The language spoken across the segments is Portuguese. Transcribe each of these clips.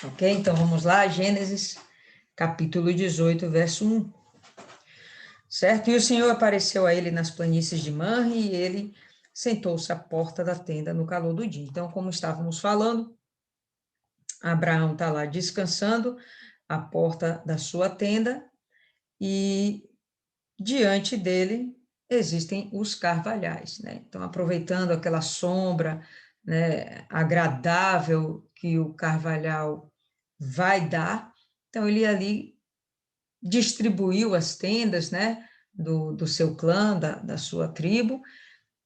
Ok? Então vamos lá, Gênesis, capítulo 18, verso 1. Certo? E o Senhor apareceu a ele nas planícies de Manre, e ele sentou-se à porta da tenda no calor do dia. Então, como estávamos falando, Abraão está lá descansando à porta da sua tenda, e diante dele existem os carvalhais, né? Então, aproveitando aquela sombra, né, agradável que o carvalhal vai dar, então ele ali distribuiu as tendas, né, do seu clã, da sua tribo,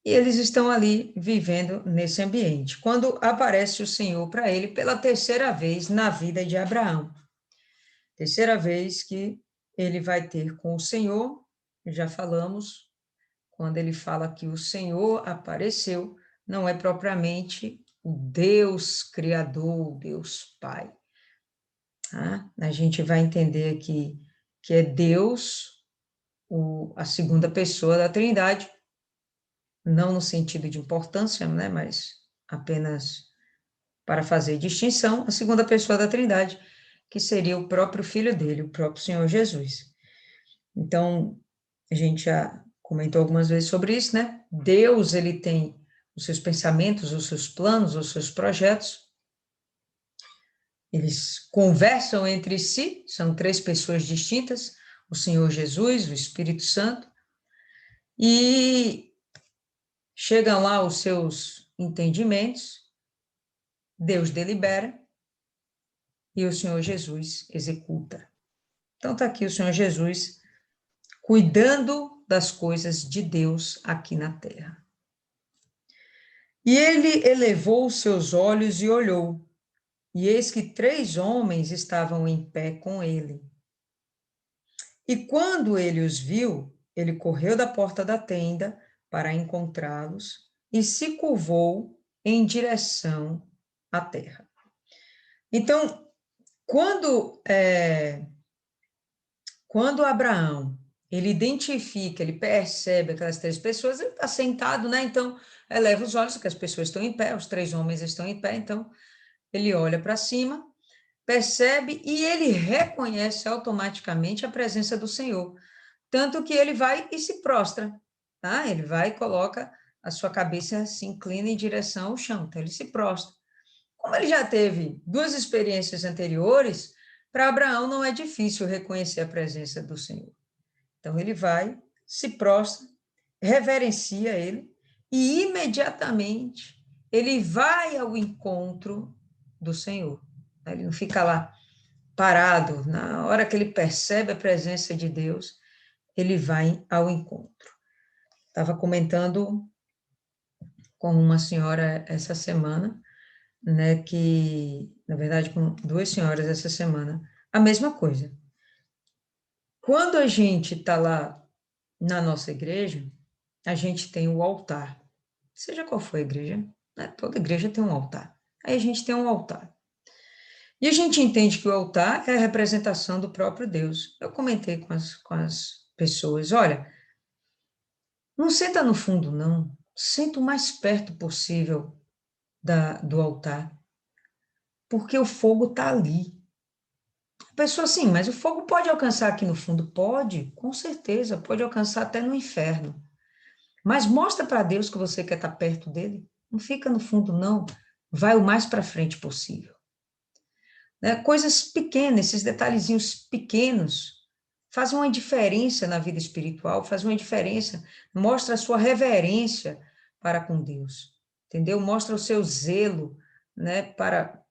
e eles estão ali vivendo nesse ambiente. Quando aparece o Senhor para ele pela terceira vez na vida de Abraão, terceira vez que ele vai ter com o Senhor, já falamos, quando ele fala que o Senhor apareceu, não é propriamente o Deus Criador, o Deus Pai. Tá? A gente vai entender aqui que é Deus, a segunda pessoa da Trindade, não no sentido de importância, né, mas apenas para fazer distinção, a segunda pessoa da Trindade, que seria o próprio Filho dele, o próprio Senhor Jesus. Então, a gente já comentou algumas vezes sobre isso, né? Deus, ele tem os seus pensamentos, os seus planos, os seus projetos, eles conversam entre si, são três pessoas distintas, o Senhor Jesus, o Espírito Santo, e chegam lá os seus entendimentos, Deus delibera e o Senhor Jesus executa. Então está aqui o Senhor Jesus cuidando das coisas de Deus aqui na terra. E ele elevou os seus olhos e olhou, e eis que 3 homens estavam em pé com ele. E quando ele os viu, ele correu da porta da tenda para encontrá-los e se curvou em direção à terra. Então, quando Abraão, ele identifica, ele percebe aquelas 3 pessoas, ele está sentado, né? Então, eleva os olhos, que as pessoas estão em pé, os 3 homens estão em pé, então, ele olha para cima, percebe e ele reconhece automaticamente a presença do Senhor. Tanto que ele vai e se prostra, tá? Ele vai e coloca a sua cabeça, se inclina em direção ao chão, então ele se prostra. Como ele já teve 2 experiências anteriores, para Abraão não é difícil reconhecer a presença do Senhor. Então ele vai, se prostra, reverencia ele e imediatamente ele vai ao encontro do Senhor. Ele não fica lá parado. Na hora que ele percebe a presença de Deus, ele vai ao encontro. Estava comentando com uma senhora essa semana, né, que, na verdade, com 2 senhoras essa semana, a mesma coisa. Quando a gente está lá na nossa igreja, a gente tem o altar, seja qual for a igreja, né? Toda igreja tem um altar. Aí a gente tem um altar. E a gente entende que o altar é a representação do próprio Deus. Eu comentei com as pessoas, olha, não senta no fundo, não. Senta o mais perto possível do altar, porque o fogo está ali. A pessoa, sim, mas o fogo pode alcançar aqui no fundo? Pode, com certeza, pode alcançar até no inferno. Mas mostra para Deus que você quer estar perto dele. Não fica no fundo, não. Vai o mais para frente possível. Né? Coisas pequenas, esses detalhezinhos pequenos, fazem uma diferença na vida espiritual, fazem uma diferença, mostra a sua reverência para com Deus, entendeu? Mostra o seu zelo, né, para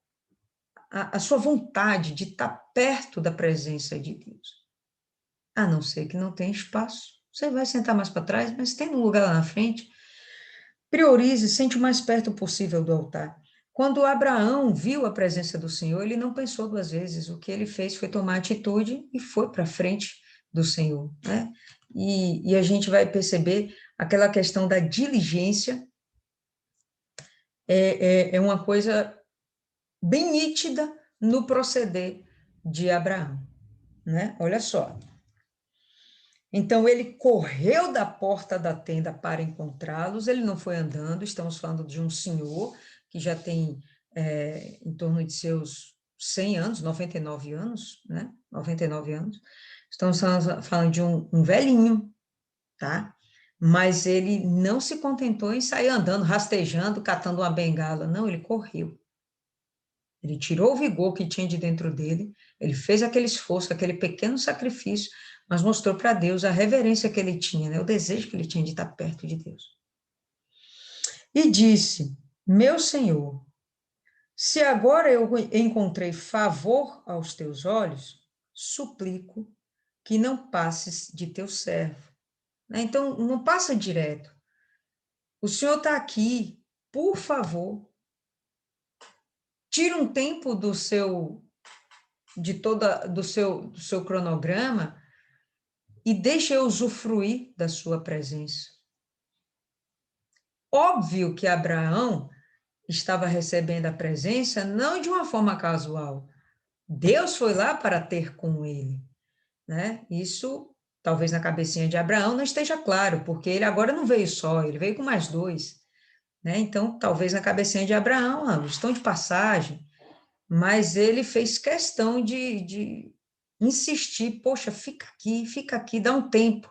a sua vontade de estar perto da presença de Deus. A não ser que não tenha espaço. Você vai sentar mais para trás, mas tem um lugar lá na frente. Priorize, sente o mais perto possível do altar. Quando Abraão viu a presença do Senhor, ele não pensou 2 vezes. O que ele fez foi tomar atitude e foi para frente do Senhor, né? E a gente vai perceber aquela questão da diligência é uma coisa bem nítida no proceder de Abraão, né? Olha só. Então, ele correu da porta da tenda para encontrá-los, ele não foi andando, estamos falando de um senhor que já tem em torno de seus 100 anos, 99 anos, né? 99 anos. Estamos falando de um velhinho, tá? Mas ele não se contentou em sair andando, rastejando, catando uma bengala. Não, ele correu. Ele tirou o vigor que tinha de dentro dele, ele fez aquele esforço, aquele pequeno sacrifício, mas mostrou para Deus a reverência que ele tinha, né? O desejo que ele tinha de estar perto de Deus. E disse: Meu Senhor, se agora eu encontrei favor aos teus olhos, suplico que não passes de teu servo. Né? Então, não passa direto. O Senhor está aqui, por favor, tira um tempo do seu cronograma e deixa eu usufruir da sua presença. Óbvio que Abraão estava recebendo a presença não de uma forma casual. Deus foi lá para ter com ele, né? Isso talvez na cabecinha de Abraão não esteja claro, porque ele agora não veio só, ele veio com mais dois, né? Então, talvez na cabecinha de Abraão, estão de passagem, mas ele fez questão de insistir, poxa, fica aqui, dá um tempo,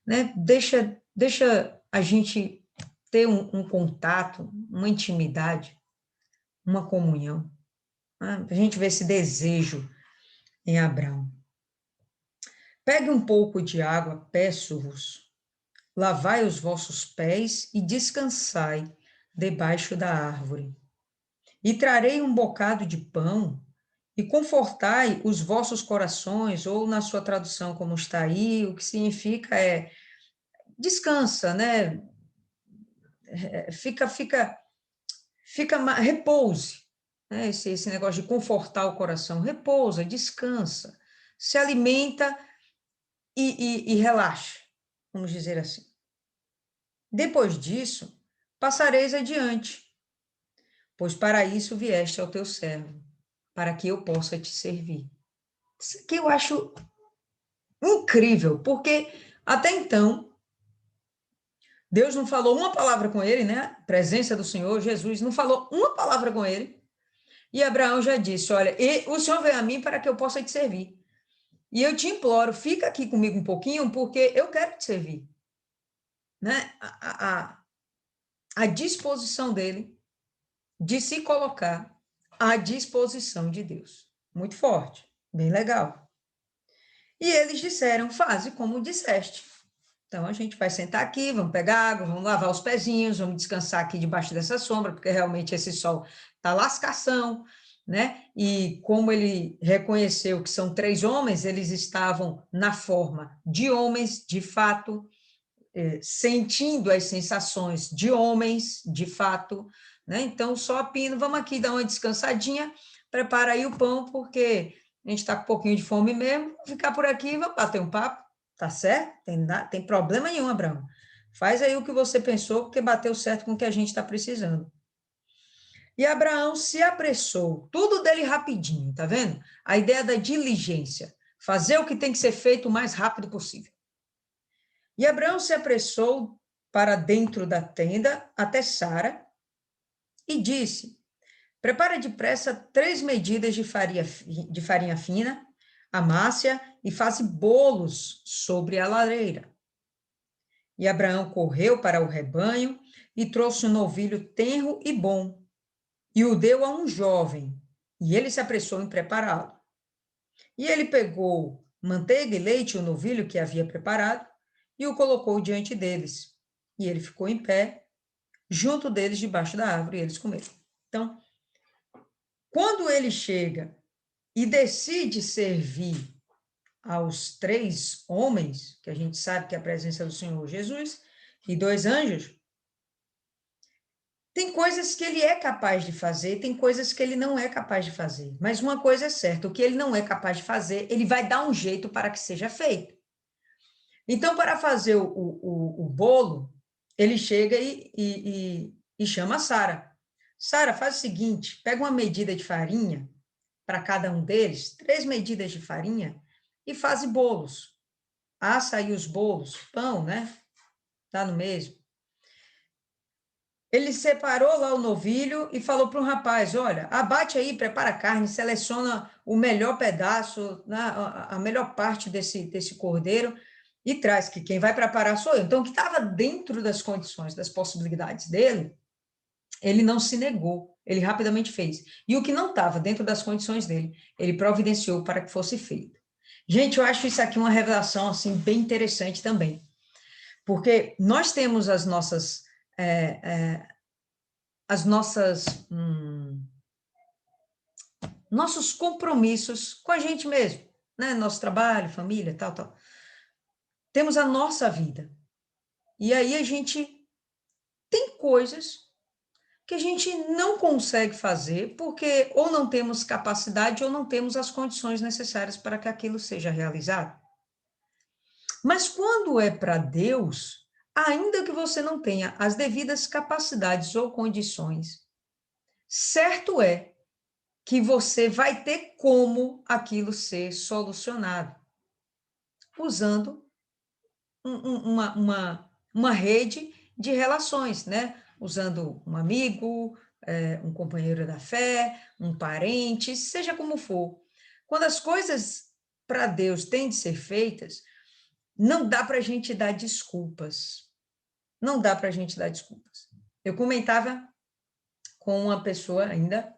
né? Deixa a gente ter um contato, uma intimidade, uma comunhão. Né? A gente vê esse desejo em Abraão. Pegue um pouco de água, peço-vos, lavai os vossos pés e descansai debaixo da árvore. E trarei um bocado de pão e confortai os vossos corações, ou na sua tradução como está aí, o que significa é descansa, né? Repouse, né? Esse negócio de confortar o coração, repousa, descansa, se alimenta e relaxa, vamos dizer assim. Depois disso, passareis adiante, pois para isso vieste ao teu servo, para que eu possa te servir. Isso aqui eu acho incrível, porque até então Deus não falou uma palavra com ele, né? A presença do Senhor, Jesus, não falou uma palavra com ele. E Abraão já disse: Olha, o Senhor veio a mim para que eu possa te servir. E eu te imploro, fica aqui comigo um pouquinho, porque eu quero te servir. Né? A disposição dele de se colocar à disposição de Deus. Muito forte, bem legal. E eles disseram: Faze como disseste. Então, a gente vai sentar aqui, vamos pegar água, vamos lavar os pezinhos, vamos descansar aqui debaixo dessa sombra, porque realmente esse sol está lascação, né? E como ele reconheceu que são 3 homens, eles estavam na forma de homens, de fato, sentindo as sensações de homens, de fato, né? Então, só pino, vamos aqui dar uma descansadinha, prepara aí o pão, porque a gente está com um pouquinho de fome mesmo, vamos ficar por aqui, vamos bater um papo. Tá certo? Tem problema nenhum, Abraão. Faz aí o que você pensou, porque bateu certo com o que a gente está precisando. E Abraão se apressou, tudo dele rapidinho, tá vendo? A ideia da diligência, fazer o que tem que ser feito o mais rápido possível. E Abraão se apressou para dentro da tenda até Sara e disse: Prepara depressa 3 medidas de farinha fina, amasse-a e faça bolos sobre a lareira. E Abraão correu para o rebanho e trouxe um novilho tenro e bom, e o deu a um jovem, e ele se apressou em prepará-lo. E ele pegou manteiga e leite, o novilho que havia preparado, e o colocou diante deles. E ele ficou em pé, junto deles, debaixo da árvore, e eles comeram. Então, quando ele chega e decide servir aos 3 homens, que a gente sabe que é a presença do Senhor Jesus, e 2 anjos, tem coisas que ele é capaz de fazer, tem coisas que ele não é capaz de fazer. Mas uma coisa é certa, o que ele não é capaz de fazer, ele vai dar um jeito para que seja feito. Então, para fazer o bolo, ele chega e chama a Sara. Sara, faz o seguinte, pega uma medida de farinha para cada um deles, 3 medidas de farinha, e faz bolos. Assa aí os bolos, pão, né? Tá no mesmo. Ele separou lá o novilho e falou para um rapaz, olha, abate aí, prepara a carne, seleciona o melhor pedaço, né, a melhor parte desse cordeiro e traz, que quem vai preparar sou eu. Então, o que estava dentro das condições, das possibilidades dele, ele não se negou, ele rapidamente fez. E o que não estava dentro das condições dele, ele providenciou para que fosse feito. Gente, eu acho isso aqui uma revelação assim bem interessante também, porque nós temos é, é, as nossas nossos compromissos com a gente mesmo, né? Nosso trabalho, família, tal, tal. Temos a nossa vida. E aí a gente tem coisas que a gente não consegue fazer porque ou não temos capacidade ou não temos as condições necessárias para que aquilo seja realizado. Mas quando é para Deus, ainda que você não tenha as devidas capacidades ou condições, certo é que você vai ter como aquilo ser solucionado, usando uma rede de relações, né? Usando um amigo, um companheiro da fé, um parente, seja como for. Quando as coisas para Deus têm de ser feitas, não dá para a gente dar desculpas. Não dá para a gente dar desculpas. Eu comentava com uma pessoa ainda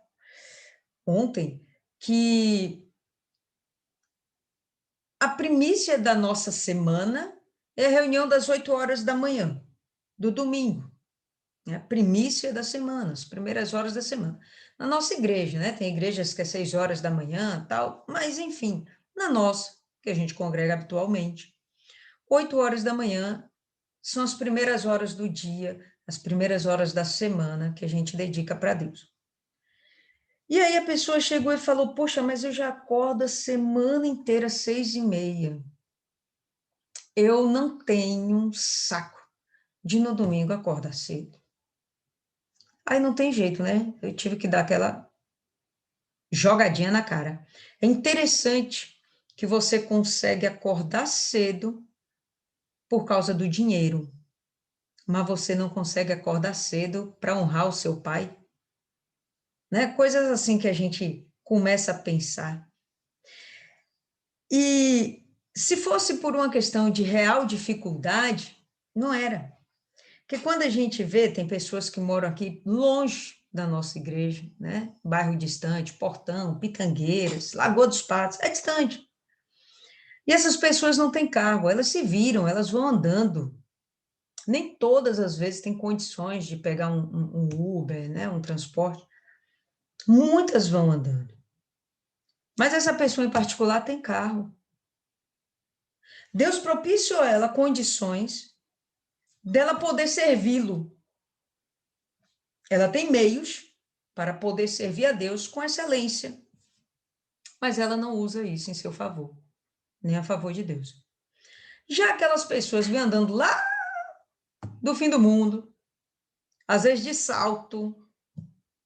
ontem que a primícia da nossa semana é a reunião das 8 horas da manhã, do domingo. Né? Primícia da semana, as primeiras horas da semana. Na nossa igreja, né? Tem igrejas que é 6 horas da manhã, tal, mas enfim, na nossa, que a gente congrega habitualmente, 8 horas da manhã são as primeiras horas do dia, as primeiras horas da semana que a gente dedica para Deus. E aí a pessoa chegou e falou, poxa, mas eu já acordo a semana inteira, 6h30. Eu não tenho um saco de no domingo acordar cedo. Aí não tem jeito, né? Eu tive que dar aquela jogadinha na cara. É interessante que você consegue acordar cedo por causa do dinheiro, mas você não consegue acordar cedo para honrar o seu pai, né? Coisas assim que a gente começa a pensar. E se fosse por uma questão de real dificuldade, não era. Porque quando a gente vê, tem pessoas que moram aqui longe da nossa igreja, né? Bairro distante, Portão, Pitangueiras, Lagoa dos Patos, é distante. E essas pessoas não têm carro, elas se viram, elas vão andando. Nem todas as vezes têm condições de pegar um Uber, né? Um transporte. Muitas vão andando. Mas essa pessoa em particular tem carro. Deus propiciou a ela condições dela poder servi-lo. Ela tem meios para poder servir a Deus com excelência, mas ela não usa isso em seu favor, nem a favor de Deus. Já aquelas pessoas vêm andando lá do fim do mundo, às vezes de salto,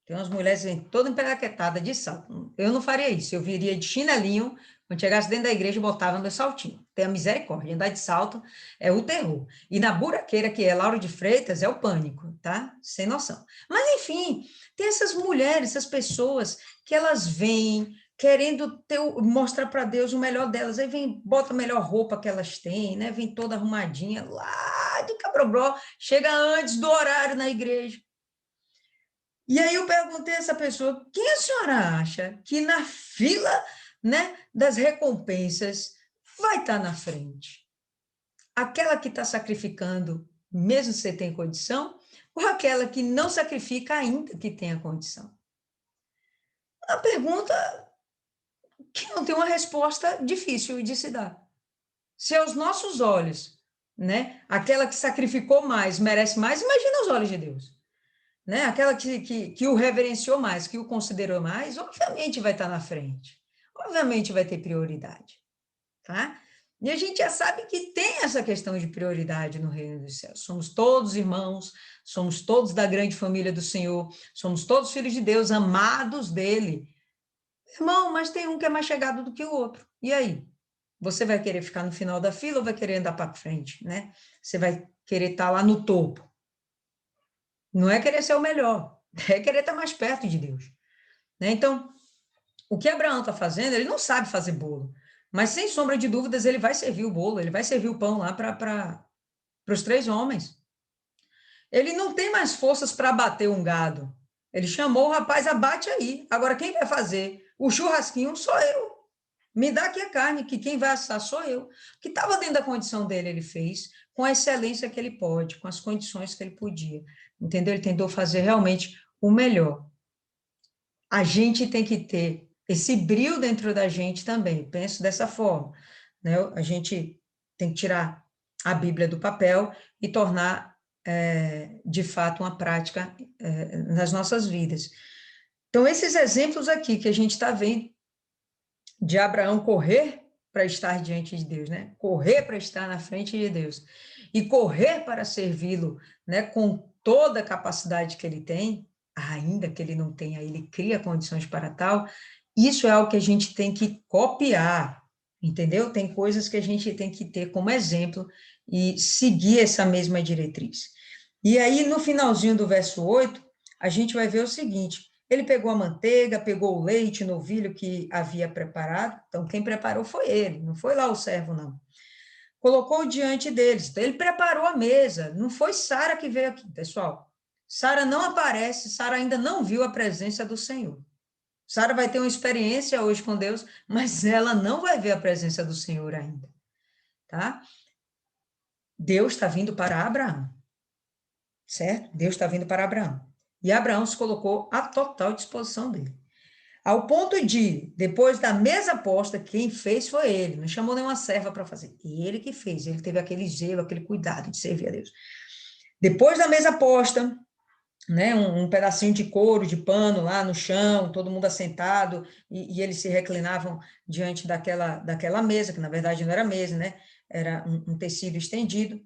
tem umas mulheres que vêm toda emperaquetada de salto. Eu não faria isso, eu viria de chinelinho, quando chegasse dentro da igreja, botava meu saltinho. Tem a misericórdia, andar de salto é o terror. E na buraqueira, que é Lauro de Freitas, é o pânico, tá? Sem noção. Mas, enfim, tem essas mulheres, essas pessoas, que elas vêm querendo mostrar para Deus o melhor delas. Aí vem, bota a melhor roupa que elas têm, né? Vem toda arrumadinha lá de Cabrobró, chega antes do horário na igreja. E aí eu perguntei a essa pessoa, quem a senhora acha que na fila, né, das recompensas vai estar na frente? Aquela que está sacrificando, mesmo se tem condição, ou aquela que não sacrifica ainda que tenha condição? Uma pergunta que não tem uma resposta difícil de se dar. Se aos nossos olhos, né, aquela que sacrificou mais merece mais, imagina os olhos de Deus. Né? Aquela que o reverenciou mais, que o considerou mais, obviamente vai estar na frente, obviamente vai ter prioridade, tá? E a gente já sabe que tem essa questão de prioridade no reino dos céus. Somos todos irmãos, somos todos da grande família do Senhor, somos todos filhos de Deus, amados dele. Irmão, mas tem um que é mais chegado do que o outro. E aí? Você vai querer ficar no final da fila ou vai querer andar para frente, né? Você vai querer estar lá no topo. Não é querer ser o melhor, é querer estar mais perto de Deus, né? Então, o que Abraão está fazendo, ele não sabe fazer bolo, mas sem sombra de dúvidas ele vai servir o bolo, ele vai servir o pão lá para os 3 homens. Ele não tem mais forças para bater um gado. Ele chamou o rapaz, abate aí. Agora, quem vai fazer o churrasquinho sou eu. Me dá aqui a carne, que quem vai assar sou eu. O que estava dentro da condição dele, ele fez com a excelência que ele pode, com as condições que ele podia. Entendeu? Ele tentou fazer realmente o melhor. A gente tem que ter esse brio dentro da gente também. Penso dessa forma, né? A gente tem que tirar a Bíblia do papel e tornar, de fato, uma prática, nas nossas vidas. Então, esses exemplos aqui que a gente está vendo de Abraão correr para estar diante de Deus, né? Correr para estar na frente de Deus e correr para servi-lo, né? Com toda a capacidade que ele tem, ainda que ele não tenha, ele cria condições para tal. Isso é algo que a gente tem que copiar, entendeu? Tem coisas que a gente tem que ter como exemplo e seguir essa mesma diretriz. E aí, no finalzinho do verso 8, a gente vai ver o seguinte: ele pegou a manteiga, pegou o leite, novilho que havia preparado. Então, quem preparou foi ele, não foi lá o servo, não. Colocou diante deles. Então, ele preparou a mesa. Não foi Sara que veio aqui, pessoal. Sara não aparece, Sara ainda não viu a presença do Senhor. Sara vai ter uma experiência hoje com Deus, mas ela não vai ver a presença do Senhor ainda, tá? Deus está vindo para Abraão, certo? Deus está vindo para Abraão. E Abraão se colocou à total disposição dele. Ao ponto de, depois da mesa posta, quem fez foi ele, não chamou nenhuma serva para fazer. Ele que fez, ele teve aquele zelo, aquele cuidado de servir a Deus. Depois da mesa posta, né, um pedacinho de couro, de pano lá no chão, todo mundo assentado, e eles se reclinavam diante daquela mesa, que na verdade não era mesa, né, era um tecido estendido.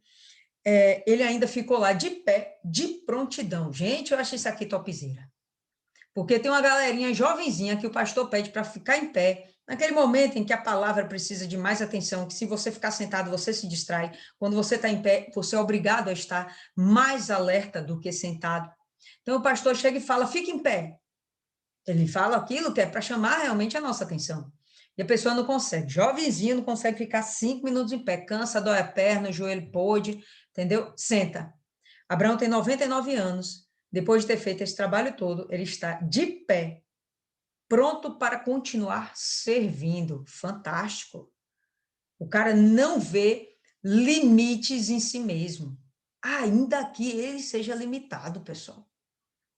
Ele ainda ficou lá de pé, de prontidão. Gente, eu achei isso aqui topzera. Porque tem uma galerinha jovenzinha que o pastor pede para ficar em pé, naquele momento em que a palavra precisa de mais atenção, que se você ficar sentado, você se distrai. Quando você está em pé, você é obrigado a estar mais alerta do que sentado. Então o pastor chega e fala, fique em pé. Ele fala aquilo que é para chamar realmente a nossa atenção. E a pessoa não consegue. Jovenzinho não consegue ficar 5 minutos em pé. Cansa, dói a perna, o joelho pôde, entendeu? Senta. Abraão tem 99 anos. Depois de ter feito esse trabalho todo, ele está de pé, pronto para continuar servindo. Fantástico. O cara não vê limites em si mesmo. Ainda que ele seja limitado, pessoal.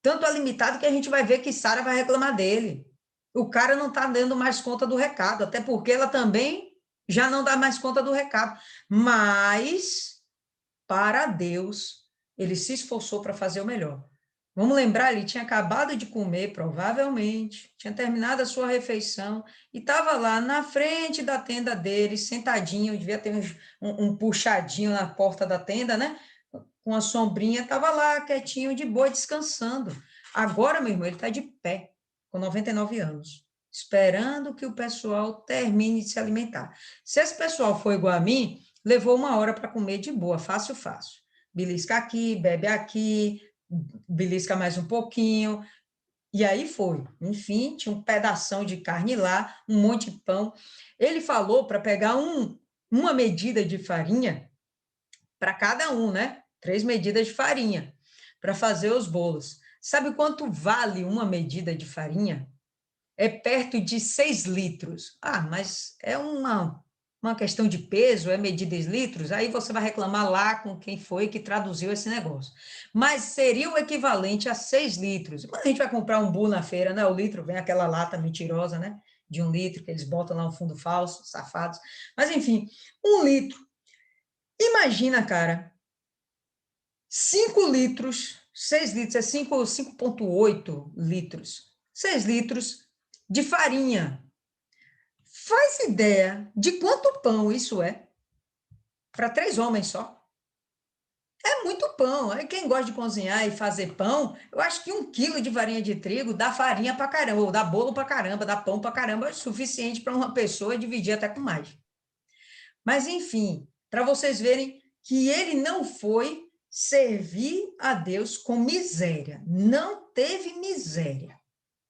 Tanto é limitado que a gente vai ver que Sara vai reclamar dele. O cara não está dando mais conta do recado, até porque ela também já não dá mais conta do recado. Mas, para Deus, ele se esforçou para fazer o melhor. Vamos lembrar, ele tinha acabado de comer, provavelmente, tinha terminado a sua refeição e estava lá na frente da tenda dele, sentadinho, devia ter um puxadinho na porta da tenda, né? Com a sombrinha, estava lá quietinho, de boa, descansando. Agora, meu irmão, ele está de pé, com 99 anos, esperando que o pessoal termine de se alimentar. Se esse pessoal for igual a mim, levou 1 hora para comer de boa, fácil, fácil. Belisca aqui, bebe aqui, belisca mais um pouquinho, e aí foi. Enfim, tinha um pedação de carne lá, um monte de pão. Ele falou para pegar uma medida de farinha para cada um, né? 3 medidas de farinha para fazer os bolos. Sabe quanto vale uma medida de farinha? É perto de 6 litros. Ah, mas é uma questão de peso, é medida em litros, aí você vai reclamar lá com quem foi que traduziu esse negócio. Mas seria o equivalente a 6 litros. Quando a gente vai comprar um bu na feira, né? O litro vem aquela lata mentirosa, né? De 1 litro, que eles botam lá um fundo falso, safados. Mas, enfim, 1 litro. Imagina, cara, 5 litros, 6 litros, é 5,8 litros. 6 litros de farinha. Faz ideia de quanto pão isso é para 3 homens só? É muito pão. Aí quem gosta de cozinhar e fazer pão, eu acho que 1 quilo de farinha de trigo dá farinha para caramba, ou dá bolo para caramba, dá pão para caramba, é suficiente para uma pessoa dividir até com mais. Mas, enfim, para vocês verem que ele não foi servir a Deus com miséria. Não teve miséria.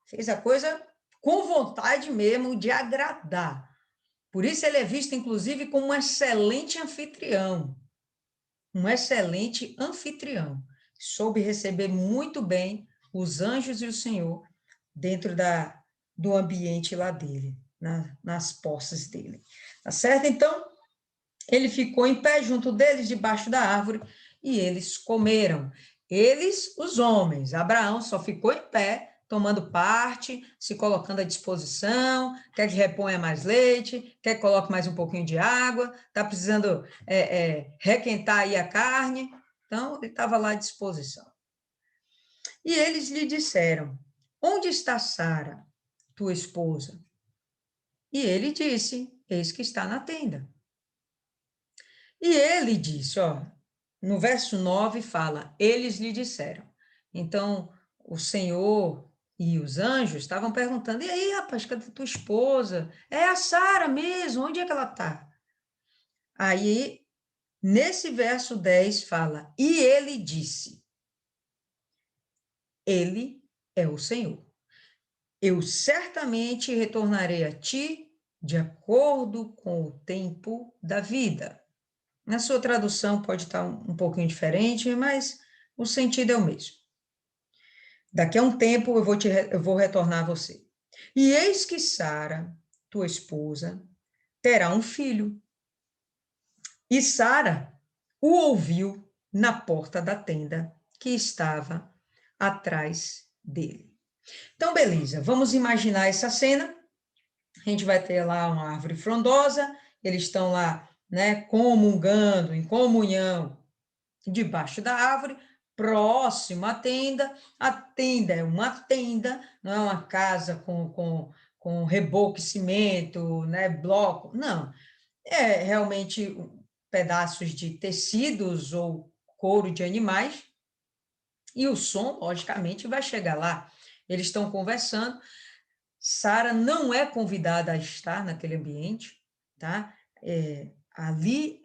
Fez a coisa com vontade mesmo de agradar. Por isso ele é visto, inclusive, como um excelente anfitrião. Um excelente anfitrião. Soube receber muito bem os anjos e o Senhor dentro do ambiente lá dele, nas posses dele. Tá certo? Então, ele ficou em pé junto deles, debaixo da árvore, e eles comeram. Eles, os homens. Abraão só ficou em pé, tomando parte, se colocando à disposição, quer que reponha mais leite, quer que coloque mais um pouquinho de água, está precisando requentar aí a carne. Então, ele estava lá à disposição. E eles lhe disseram, onde está Sara, tua esposa? E ele disse, eis que está na tenda. E ele disse, ó, no verso 9 fala, eles lhe disseram. Então, o Senhor e os anjos estavam perguntando, e aí, rapaz, cadê tua esposa? É a Sara mesmo, onde é que ela está? Aí, nesse verso 10 fala, e ele disse, ele é o Senhor. Eu certamente retornarei a ti de acordo com o tempo da vida. Na sua tradução pode estar um pouquinho diferente, mas o sentido é o mesmo. Daqui a um tempo eu vou retornar a você. E eis que Sara, tua esposa, terá um filho. E Sara o ouviu na porta da tenda que estava atrás dele. Então, beleza, vamos imaginar essa cena. A gente vai ter lá uma árvore frondosa, eles estão lá, né, comungando, em comunhão, debaixo da árvore, próximo à tenda. A tenda é uma tenda, não é uma casa com reboco, cimento, né, bloco, não. É realmente pedaços de tecidos ou couro de animais, e o som, logicamente, vai chegar lá. Eles estão conversando. Sara não é convidada a estar naquele ambiente, tá? Ali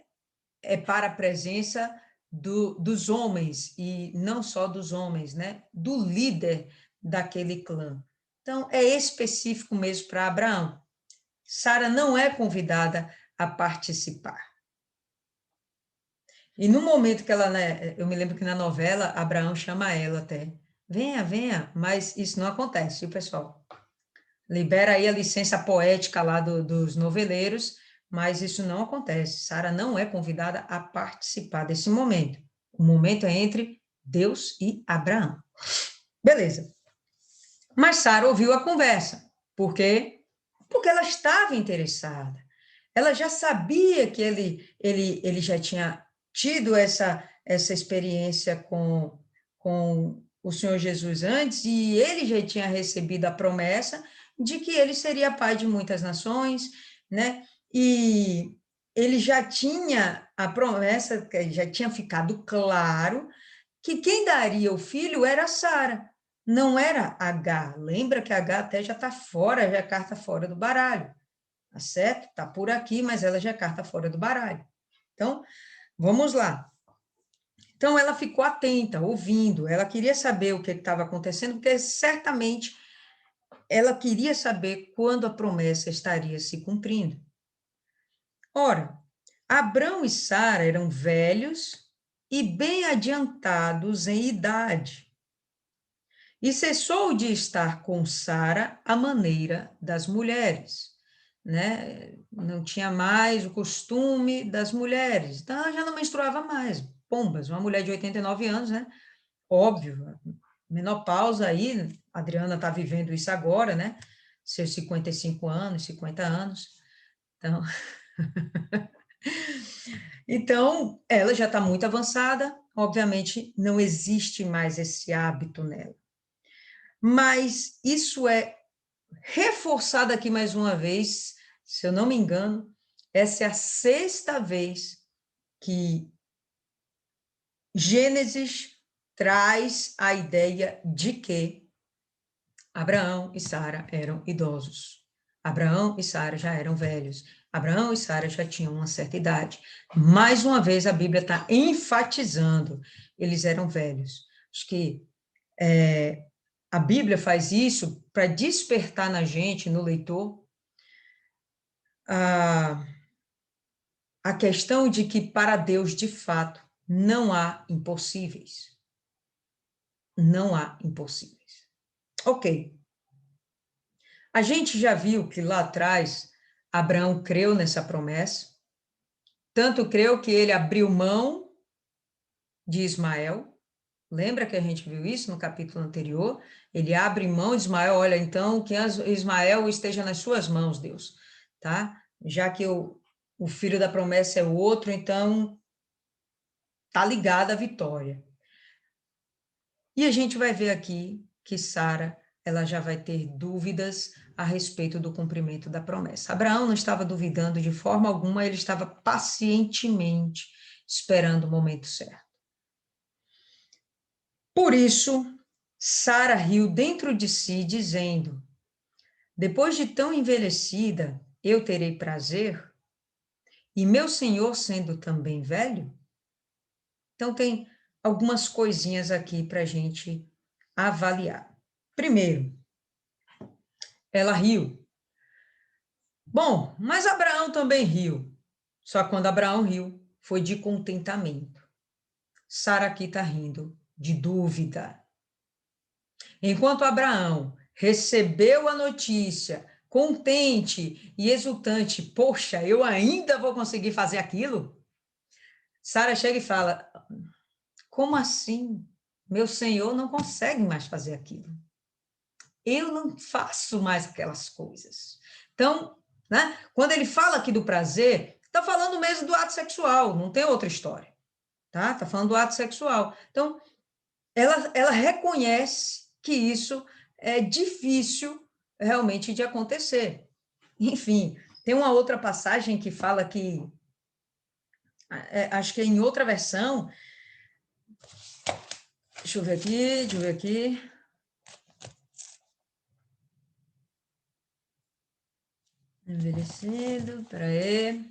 é para a presença dos homens, e não só dos homens, né? Do líder daquele clã. Então, é específico mesmo para Abraão. Sara não é convidada a participar. E no momento que ela, né, eu me lembro que na novela, Abraão chama ela até, venha, venha, mas isso não acontece, viu, pessoal? Libera aí a licença poética lá dos noveleiros, mas isso não acontece. Sara não é convidada a participar desse momento. O momento é entre Deus e Abraão. Beleza. Mas Sara ouviu a conversa. Por quê? Porque ela estava interessada. Ela já sabia que ele já tinha tido essa experiência com o Senhor Jesus antes, e ele já tinha recebido a promessa de que ele seria pai de muitas nações, né? E ele já tinha a promessa, já tinha ficado claro que quem daria o filho era Sara, não era H. Lembra que H até já está fora, já é carta fora do baralho, tá certo? Está por aqui, mas ela já é carta fora do baralho. Então, vamos lá. Então, ela ficou atenta, ouvindo, ela queria saber o que estava acontecendo, porque certamente ela queria saber quando a promessa estaria se cumprindo. Ora, Abrão e Sara eram velhos e bem adiantados em idade. E cessou de estar com Sara a maneira das mulheres, né? Não tinha mais o costume das mulheres, então ela já não menstruava mais. Pombas, uma mulher de 89 anos, né? Óbvio, menopausa aí, a Adriana está vivendo isso agora, né? Seus 55 anos, 50 anos. Então, então ela já está muito avançada, obviamente não existe mais esse hábito nela. Mas isso é reforçado aqui mais uma vez, se eu não me engano, essa é a sexta vez que Gênesis traz a ideia de que Abraão e Sara eram idosos. Abraão e Sara já eram velhos. Abraão e Sara já tinham uma certa idade. Mais uma vez, a Bíblia está enfatizando, eles eram velhos. Acho que a Bíblia faz isso para despertar na gente, no leitor, a questão de que para Deus, de fato, não há impossíveis. Não há impossíveis. Ok. A gente já viu que lá atrás, Abraão creu nessa promessa, tanto creu que ele abriu mão de Ismael. Lembra que a gente viu isso no capítulo anterior? Ele abre mão de Ismael, olha, então que Ismael esteja nas suas mãos, Deus, tá? Já que o filho da promessa é o outro, então tá ligada à vitória. E a gente vai ver aqui que Sara, ela já vai ter dúvidas a respeito do cumprimento da promessa. Abraão não estava duvidando de forma alguma, ele estava pacientemente esperando o momento certo. Por isso, Sara riu dentro de si, dizendo: depois de tão envelhecida, eu terei prazer? E meu senhor sendo também velho? Então, tem algumas coisinhas aqui para a gente avaliar. Primeiro, ela riu. Bom, mas Abraão também riu. Só que quando Abraão riu, foi de contentamento. Sara aqui está rindo de dúvida. Enquanto Abraão recebeu a notícia, contente e exultante, poxa, eu ainda vou conseguir fazer aquilo? Sara chega e fala: como assim? Meu senhor não consegue mais fazer aquilo. Eu não faço mais aquelas coisas. Então, né, quando ele fala aqui do prazer, está falando mesmo do ato sexual, não tem outra história. Tá? Está falando do ato sexual. Então, ela reconhece que isso é difícil realmente de acontecer. Enfim, tem uma outra passagem que fala que, acho que é em outra versão, deixa eu ver aqui. Envelhecido, peraí.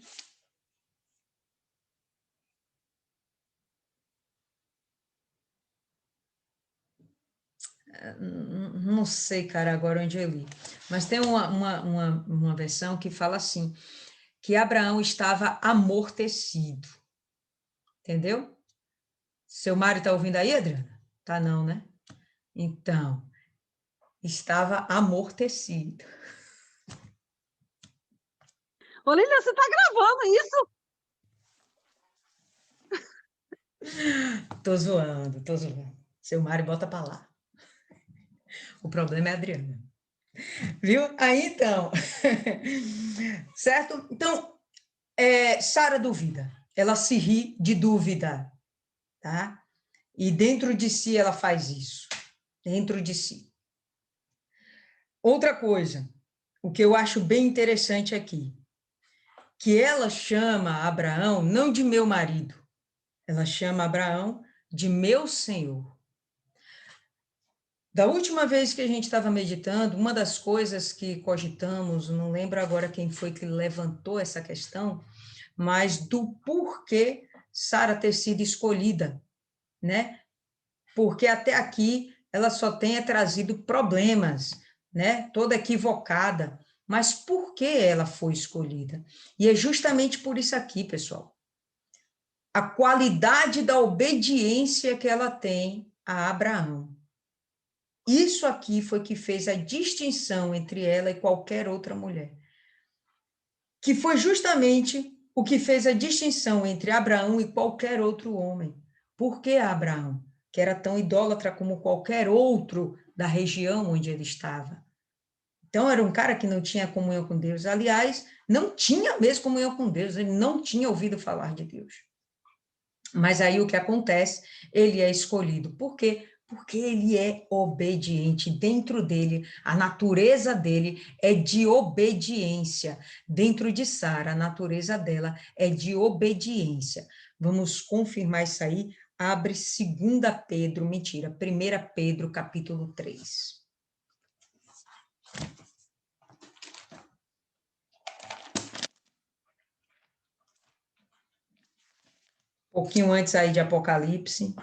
Não sei, cara, agora onde eu li. Mas tem uma versão que fala assim, que Abraão estava amortecido. Entendeu? Seu Mário está ouvindo aí, Adriana? Tá não, né? Então, estava amortecido. Ô, Lilian, você está gravando isso? Tô zoando, tô zoando. Seu Mário bota para lá. O problema é a Adriana. Viu? Aí, então. Certo? Então, Sara duvida. Ela se ri de dúvida, tá? E dentro de si ela faz isso. Dentro de si. Outra coisa, o que eu acho bem interessante aqui, que ela chama Abraão não de meu marido, ela chama Abraão de meu senhor. Da última vez que a gente estava meditando, uma das coisas que cogitamos, não lembro agora quem foi que levantou essa questão, mas do porquê Sara ter sido escolhida, né? Porque até aqui ela só tenha trazido problemas, né? Toda equivocada. Mas por que ela foi escolhida? E é justamente por isso aqui, pessoal. A qualidade da obediência que ela tem a Abraão. Isso aqui foi que fez a distinção entre ela e qualquer outra mulher. Que foi justamente o que fez a distinção entre Abraão e qualquer outro homem. Por que Abraão, que era tão idólatra como qualquer outro da região onde ele estava? Então, era um cara que não tinha comunhão com Deus. Aliás, não tinha mesmo comunhão com Deus, ele não tinha ouvido falar de Deus. Mas aí o que acontece? Ele é escolhido. Por quê? Porque ele é obediente. Dentro dele, a natureza dele é de obediência. Dentro de Sara, a natureza dela é de obediência. Vamos confirmar isso aí. Abre 2 Pedro, mentira, 1 Pedro, capítulo 3. pouquinho antes aí de Apocalipse.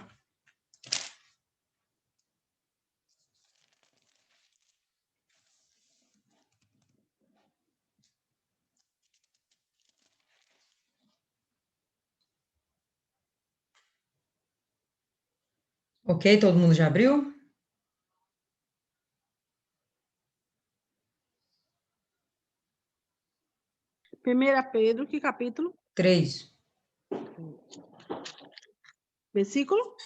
Ok, todo mundo já abriu? Primeira Pedro, que capítulo? 3. Versículo?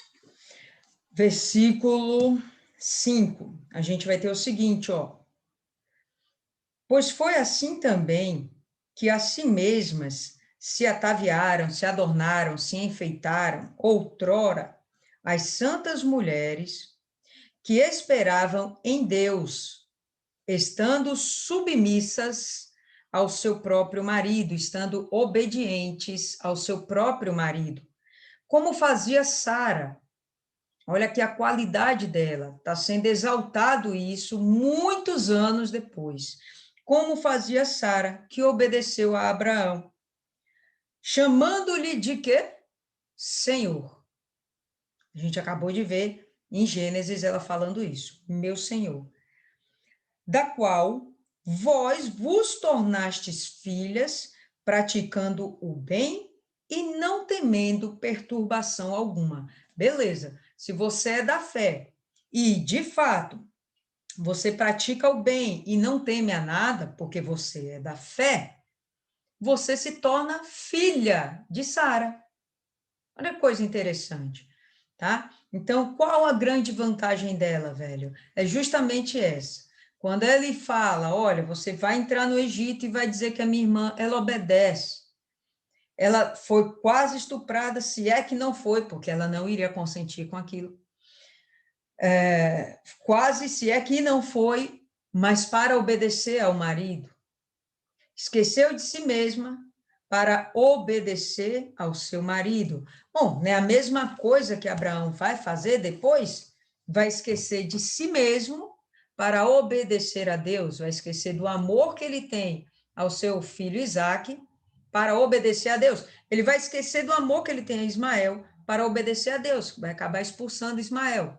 Versículo 5. A gente vai ter o seguinte, ó. Pois foi assim também que a si mesmas se ataviaram, se adornaram, se enfeitaram, outrora, as santas mulheres que esperavam em Deus, estando submissas ao seu próprio marido, estando obedientes ao seu próprio marido, como fazia Sara. Olha aqui a qualidade dela, está sendo exaltado isso muitos anos depois. Como fazia Sara, que obedeceu a Abraão, chamando-lhe de quê? Senhor. A gente acabou de ver em Gênesis ela falando isso, meu Senhor. Da qual vós vos tornastes filhas, praticando o bem e não temendo perturbação alguma. Beleza, se você é da fé e, de fato, você pratica o bem e não teme a nada, porque você é da fé, você se torna filha de Sara. Olha que coisa interessante, tá? Então, qual a grande vantagem dela, velho? É justamente essa. Quando ele fala, olha, você vai entrar no Egito e vai dizer que a minha irmã, ela obedece. Ela foi quase estuprada, se é que não foi, porque ela não iria consentir com aquilo. Quase se é que não foi, mas para obedecer ao marido. Esqueceu de si mesma para obedecer ao seu marido. Bom, é a mesma coisa que Abraão vai fazer depois, vai esquecer de si mesmo para obedecer a Deus, vai esquecer do amor que ele tem ao seu filho Isaque para obedecer a Deus. Ele vai esquecer do amor que ele tem a Ismael para obedecer a Deus, vai acabar expulsando Ismael,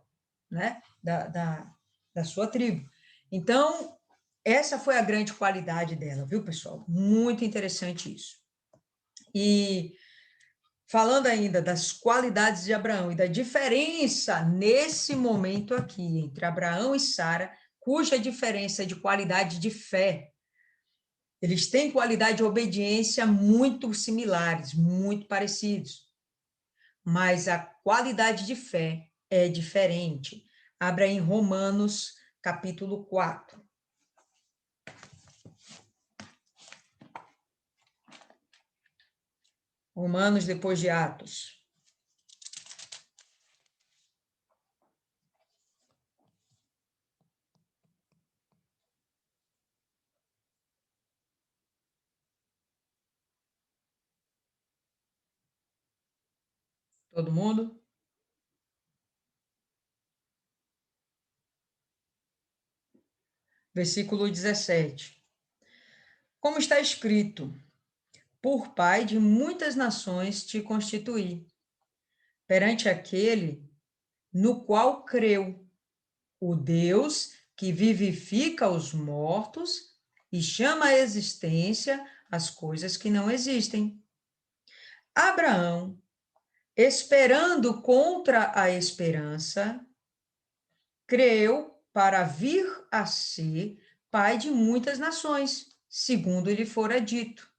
né, da sua tribo. Então, essa foi a grande qualidade dela, viu, pessoal? Muito interessante isso. E falando ainda das qualidades de Abraão e da diferença nesse momento aqui entre Abraão e Sara, cuja diferença de qualidade de fé, eles têm qualidade de obediência muito similares, muito parecidos, mas a qualidade de fé é diferente. Abra em Romanos, capítulo 4. Romanos depois de Atos. Todo mundo? Versículo 17. Como está escrito, por pai de muitas nações te constituí, perante aquele no qual creu, o Deus que vivifica os mortos e chama à existência as coisas que não existem. Abraão, esperando contra a esperança, creu para vir a ser pai de muitas nações, segundo lhe fora dito.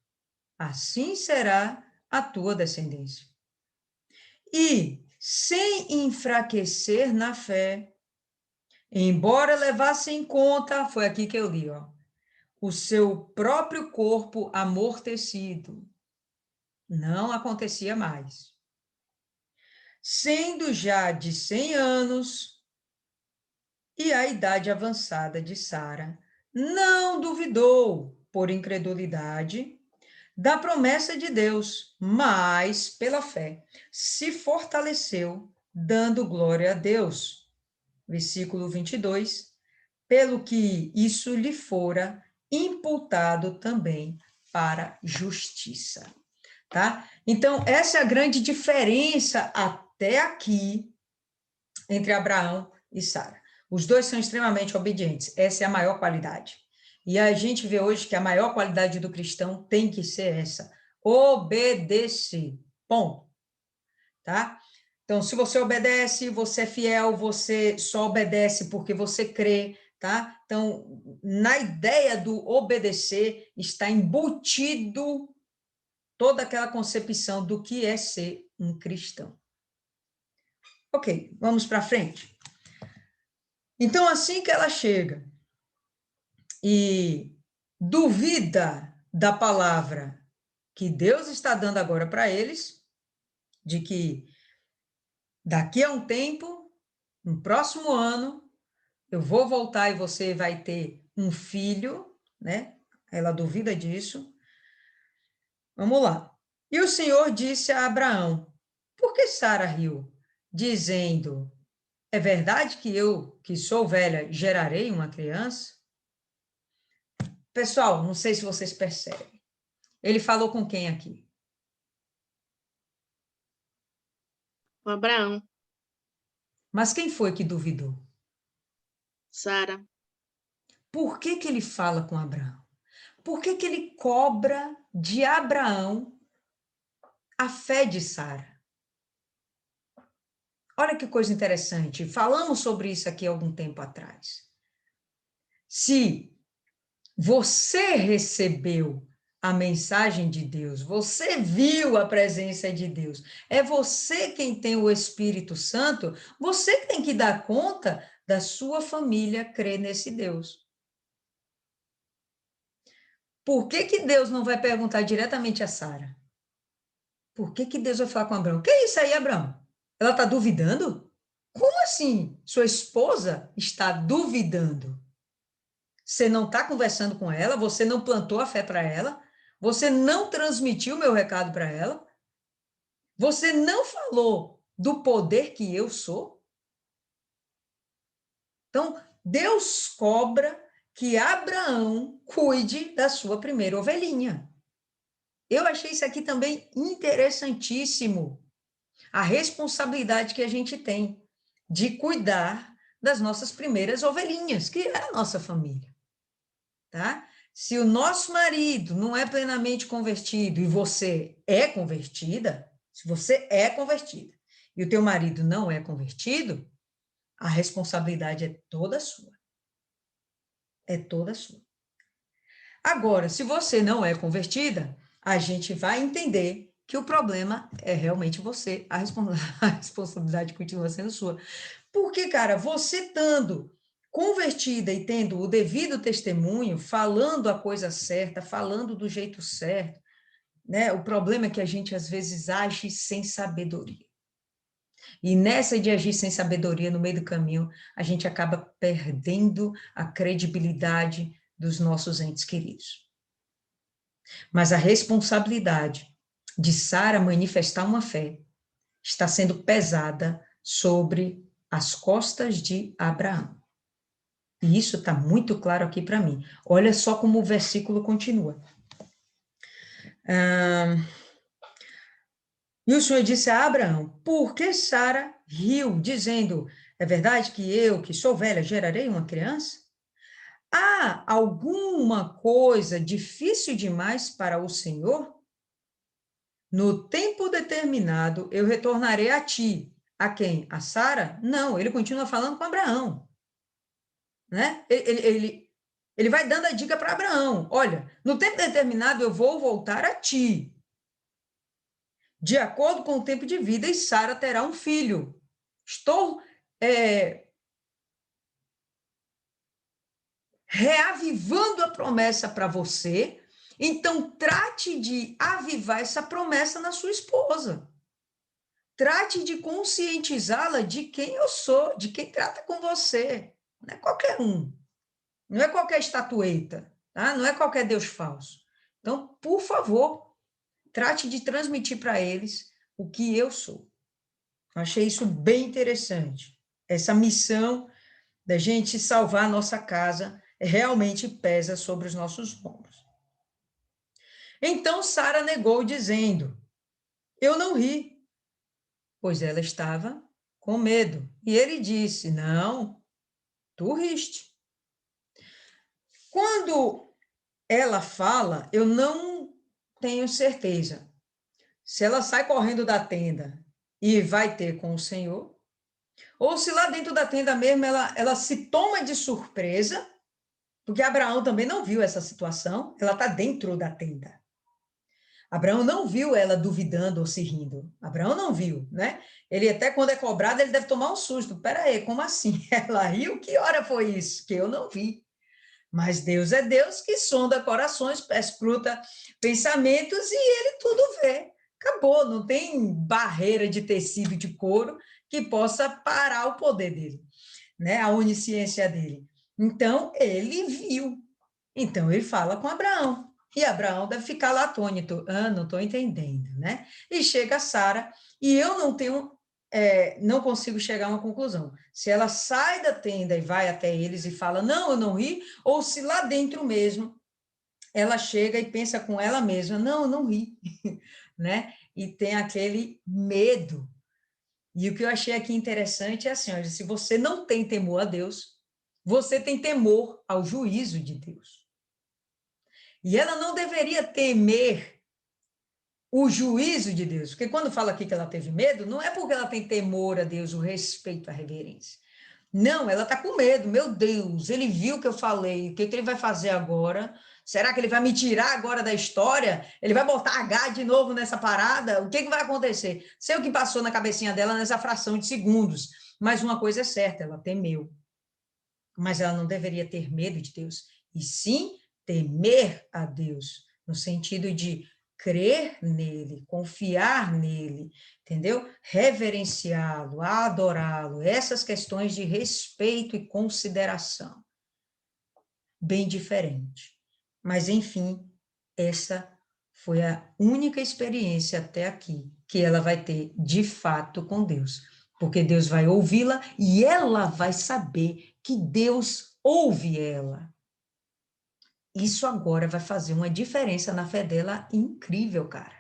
Assim será a tua descendência. E, sem enfraquecer na fé, embora levasse em conta, foi aqui que eu li, ó, o seu próprio corpo amortecido, não acontecia mais. Sendo já de 100 anos e a idade avançada de Sara, não duvidou, por incredulidade, da promessa de Deus, mas, pela fé, se fortaleceu, dando glória a Deus. Versículo 22, pelo que isso lhe fora imputado também para justiça. tá? Então, essa é a grande diferença até aqui entre Abraão e Sara. Os dois são extremamente obedientes, essa é a maior qualidade. E a gente vê hoje que a maior qualidade do cristão tem que ser essa, obedecer, ponto, tá? Então, se você obedece, você é fiel, você só obedece porque você crê, tá? Então, na ideia do obedecer está embutido toda aquela concepção do que é ser um cristão. Ok, vamos para frente. Então, assim que ela chega e duvida da palavra que Deus está dando agora para eles, de que daqui a um tempo, no próximo ano, eu vou voltar e você vai ter um filho, né? Ela duvida disso. Vamos lá. E o Senhor disse a Abraão: por que Sara riu, dizendo: é verdade que eu, que sou velha, gerarei uma criança? Pessoal, não sei se vocês percebem. Ele falou com quem aqui? O Abraão, Mas quem foi que duvidou? Sara. Por que que ele fala com Abraão? Por que que ele cobra de Abraão a fé de Sara? Olha que coisa interessante. Falamos sobre isso aqui há algum tempo atrás. Se você recebeu a mensagem de Deus, você viu a presença de Deus, é você quem tem o Espírito Santo, você que tem que dar conta da sua família crer nesse Deus. Por que que Deus não vai perguntar diretamente a Sara? Por que que Deus vai falar com Abraão? Que é isso aí, Abraão? Ela está duvidando? Como assim? Sua esposa está duvidando? Você não está conversando com ela, você não plantou a fé para ela, você não transmitiu o meu recado para ela, você não falou do poder que eu sou. Então, Deus cobra que Abraão cuide da sua primeira ovelhinha. Eu achei isso aqui também interessantíssimo. A responsabilidade que a gente tem de cuidar das nossas primeiras ovelhinhas, que é a nossa família. Tá? Se o nosso marido não é plenamente convertido e você é convertida, se você é convertida e o teu marido não é convertido, a responsabilidade é toda sua. É toda sua. Agora, se você não é convertida, a gente vai entender que o problema é realmente você, a responsabilidade continua sendo sua. Porque, cara, você estando convertida e tendo o devido testemunho, falando a coisa certa, falando do jeito certo, né? O problema é que a gente às vezes age sem sabedoria. E nessa de agir sem sabedoria no meio do caminho, a gente acaba perdendo a credibilidade dos nossos entes queridos. Mas a responsabilidade de Sara manifestar uma fé está sendo pesada sobre as costas de Abraão. E isso está muito claro aqui para mim. Olha só como o versículo continua. E o Senhor disse a Abraão: por que Sara riu, dizendo: é verdade que eu, que sou velha, gerarei uma criança? Há alguma coisa difícil demais para o Senhor? No tempo determinado, eu retornarei a ti. A quem? A Sara? Não, ele continua falando com Abraão. Né? Ele vai dando a dica para Abraão: olha, no tempo determinado eu vou voltar a ti, de acordo com o tempo de vida, e Sara terá um filho. Estou reavivando a promessa para você, então trate de avivar essa promessa na sua esposa. Trate de conscientizá-la de quem eu sou, de quem trata com você. Não é qualquer um. Não é qualquer estatueta, tá? Não é qualquer Deus falso. Então, por favor, trate de transmitir para eles o que eu sou. Eu achei isso bem interessante. Essa missão da gente salvar a nossa casa realmente pesa sobre os nossos ombros. Então Sara negou, dizendo: eu não ri, pois ela estava com medo. E ele disse, não, tu riste. Quando ela fala, eu não tenho certeza se ela sai correndo da tenda e vai ter com o Senhor, ou se lá dentro da tenda mesmo ela se toma de surpresa, porque Abraão também não viu essa situação, ela está dentro da tenda. Abraão não viu ela duvidando ou se rindo. Abraão não viu, né? Ele até quando é cobrado, ele deve tomar um susto. Peraí, como assim? Ela riu? Que hora foi isso? Que eu não vi. Mas Deus é Deus que sonda corações, escruta pensamentos e ele tudo vê. Acabou, não tem barreira de tecido de couro que possa parar o poder dele, né? A onisciência dele. Então, ele viu. Então, ele fala com Abraão. E Abraão deve ficar lá atônito. Ah, não estou entendendo, né? E chega Sara, e eu não tenho, não consigo chegar a uma conclusão. Se ela sai da tenda e vai até eles e fala, não, eu não ri, ou se lá dentro mesmo ela chega e pensa com ela mesma, não, eu não ri, né? E tem aquele medo. E o que eu achei aqui interessante é assim, olha, se você não tem temor a Deus, você tem temor ao juízo de Deus. E ela não deveria temer o juízo de Deus, porque quando fala aqui que ela teve medo, não é porque ela tem temor a Deus, o respeito, a reverência. Não, ela está com medo. Meu Deus, ele viu o que eu falei, o que, que ele vai fazer agora? Será que ele vai me tirar agora da história? Ele vai botar H de novo nessa parada? O que, que vai acontecer? Sei o que passou na cabecinha dela nessa fração de segundos, mas uma coisa é certa, ela temeu. Mas ela não deveria ter medo de Deus, e sim temer a Deus, no sentido de crer nele, confiar nele, entendeu? Reverenciá-lo, adorá-lo, essas questões de respeito e consideração. Bem diferente. Mas, enfim, essa foi a única experiência até aqui que ela vai ter de fato com Deus, porque Deus vai ouvi-la e ela vai saber que Deus ouve ela. Isso agora vai fazer uma diferença na fé dela incrível, cara.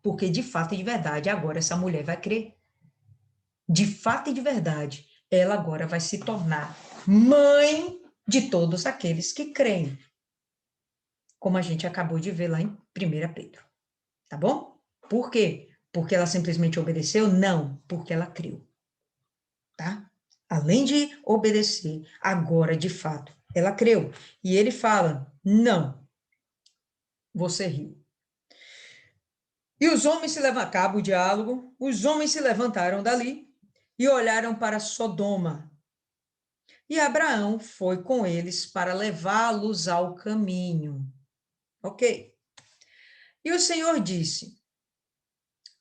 Porque de fato e de verdade, agora essa mulher vai crer. De fato e de verdade, ela agora vai se tornar mãe de todos aqueles que creem. Como a gente acabou de ver lá em 1 Pedro. Tá bom? Por quê? Porque ela simplesmente obedeceu? Não, porque ela creu. Tá? Além de obedecer, agora, de fato, ela creu. E ele fala, não, você riu. E os homens se levantaram, acaba o diálogo, os homens se levantaram dali e olharam para Sodoma. E Abraão foi com eles para levá-los ao caminho. Ok. E o Senhor disse,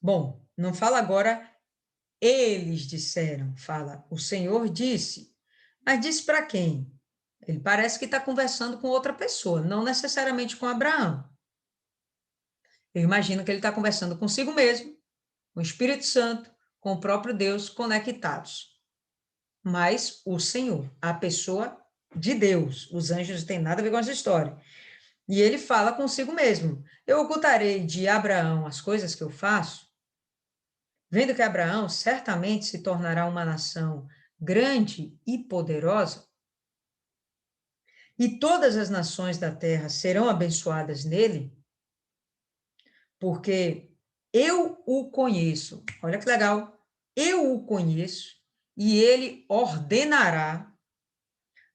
bom, não fala agora, eles disseram, fala, o Senhor disse, mas disse para quem? Ele parece que está conversando com outra pessoa, não necessariamente com Abraão. Eu imagino que ele está conversando consigo mesmo, com o Espírito Santo, com o próprio Deus, conectados. Mas o Senhor, a pessoa de Deus, os anjos não têm nada a ver com essa história. E ele fala consigo mesmo: eu ocultarei de Abraão as coisas que eu faço, vendo que Abraão certamente se tornará uma nação grande e poderosa, e todas as nações da terra serão abençoadas nele, porque eu o conheço. Olha que legal. Eu o conheço e ele ordenará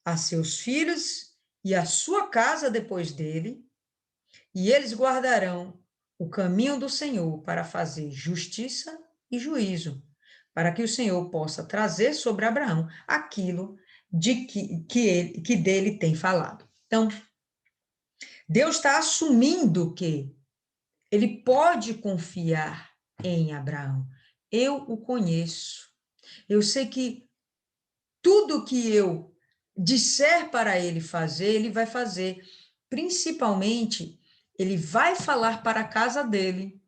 a seus filhos e a sua casa depois dele, e eles guardarão o caminho do Senhor para fazer justiça e juízo, para que o Senhor possa trazer sobre Abraão aquilo de que dele tem falado. Então, Deus está assumindo que ele pode confiar em Abraão. Eu o conheço. Eu sei que tudo que eu disser para ele fazer, ele vai fazer. Principalmente, ele vai falar para a casa dele.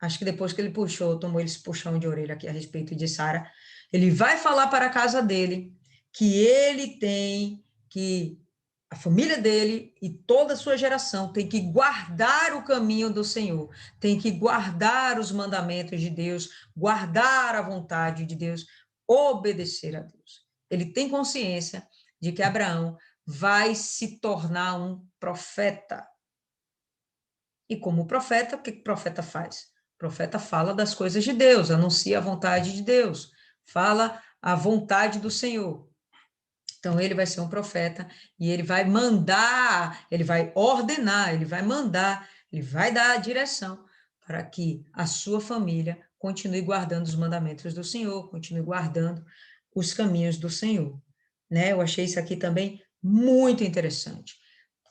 Acho que depois que ele puxou, tomou esse puxão de orelha aqui a respeito de Sara, ele vai falar para a casa dele que ele tem que a família dele e toda a sua geração tem que guardar o caminho do Senhor, tem que guardar os mandamentos de Deus, guardar a vontade de Deus, obedecer a Deus. Ele tem consciência de que Abraão vai se tornar um profeta. E como profeta, o que o profeta faz? O profeta fala das coisas de Deus, anuncia a vontade de Deus, fala a vontade do Senhor. Então, ele vai ser um profeta e ele vai mandar, ele vai ordenar, ele vai mandar, ele vai dar a direção para que a sua família continue guardando os mandamentos do Senhor, continue guardando os caminhos do Senhor. Né? Eu achei isso aqui também muito interessante.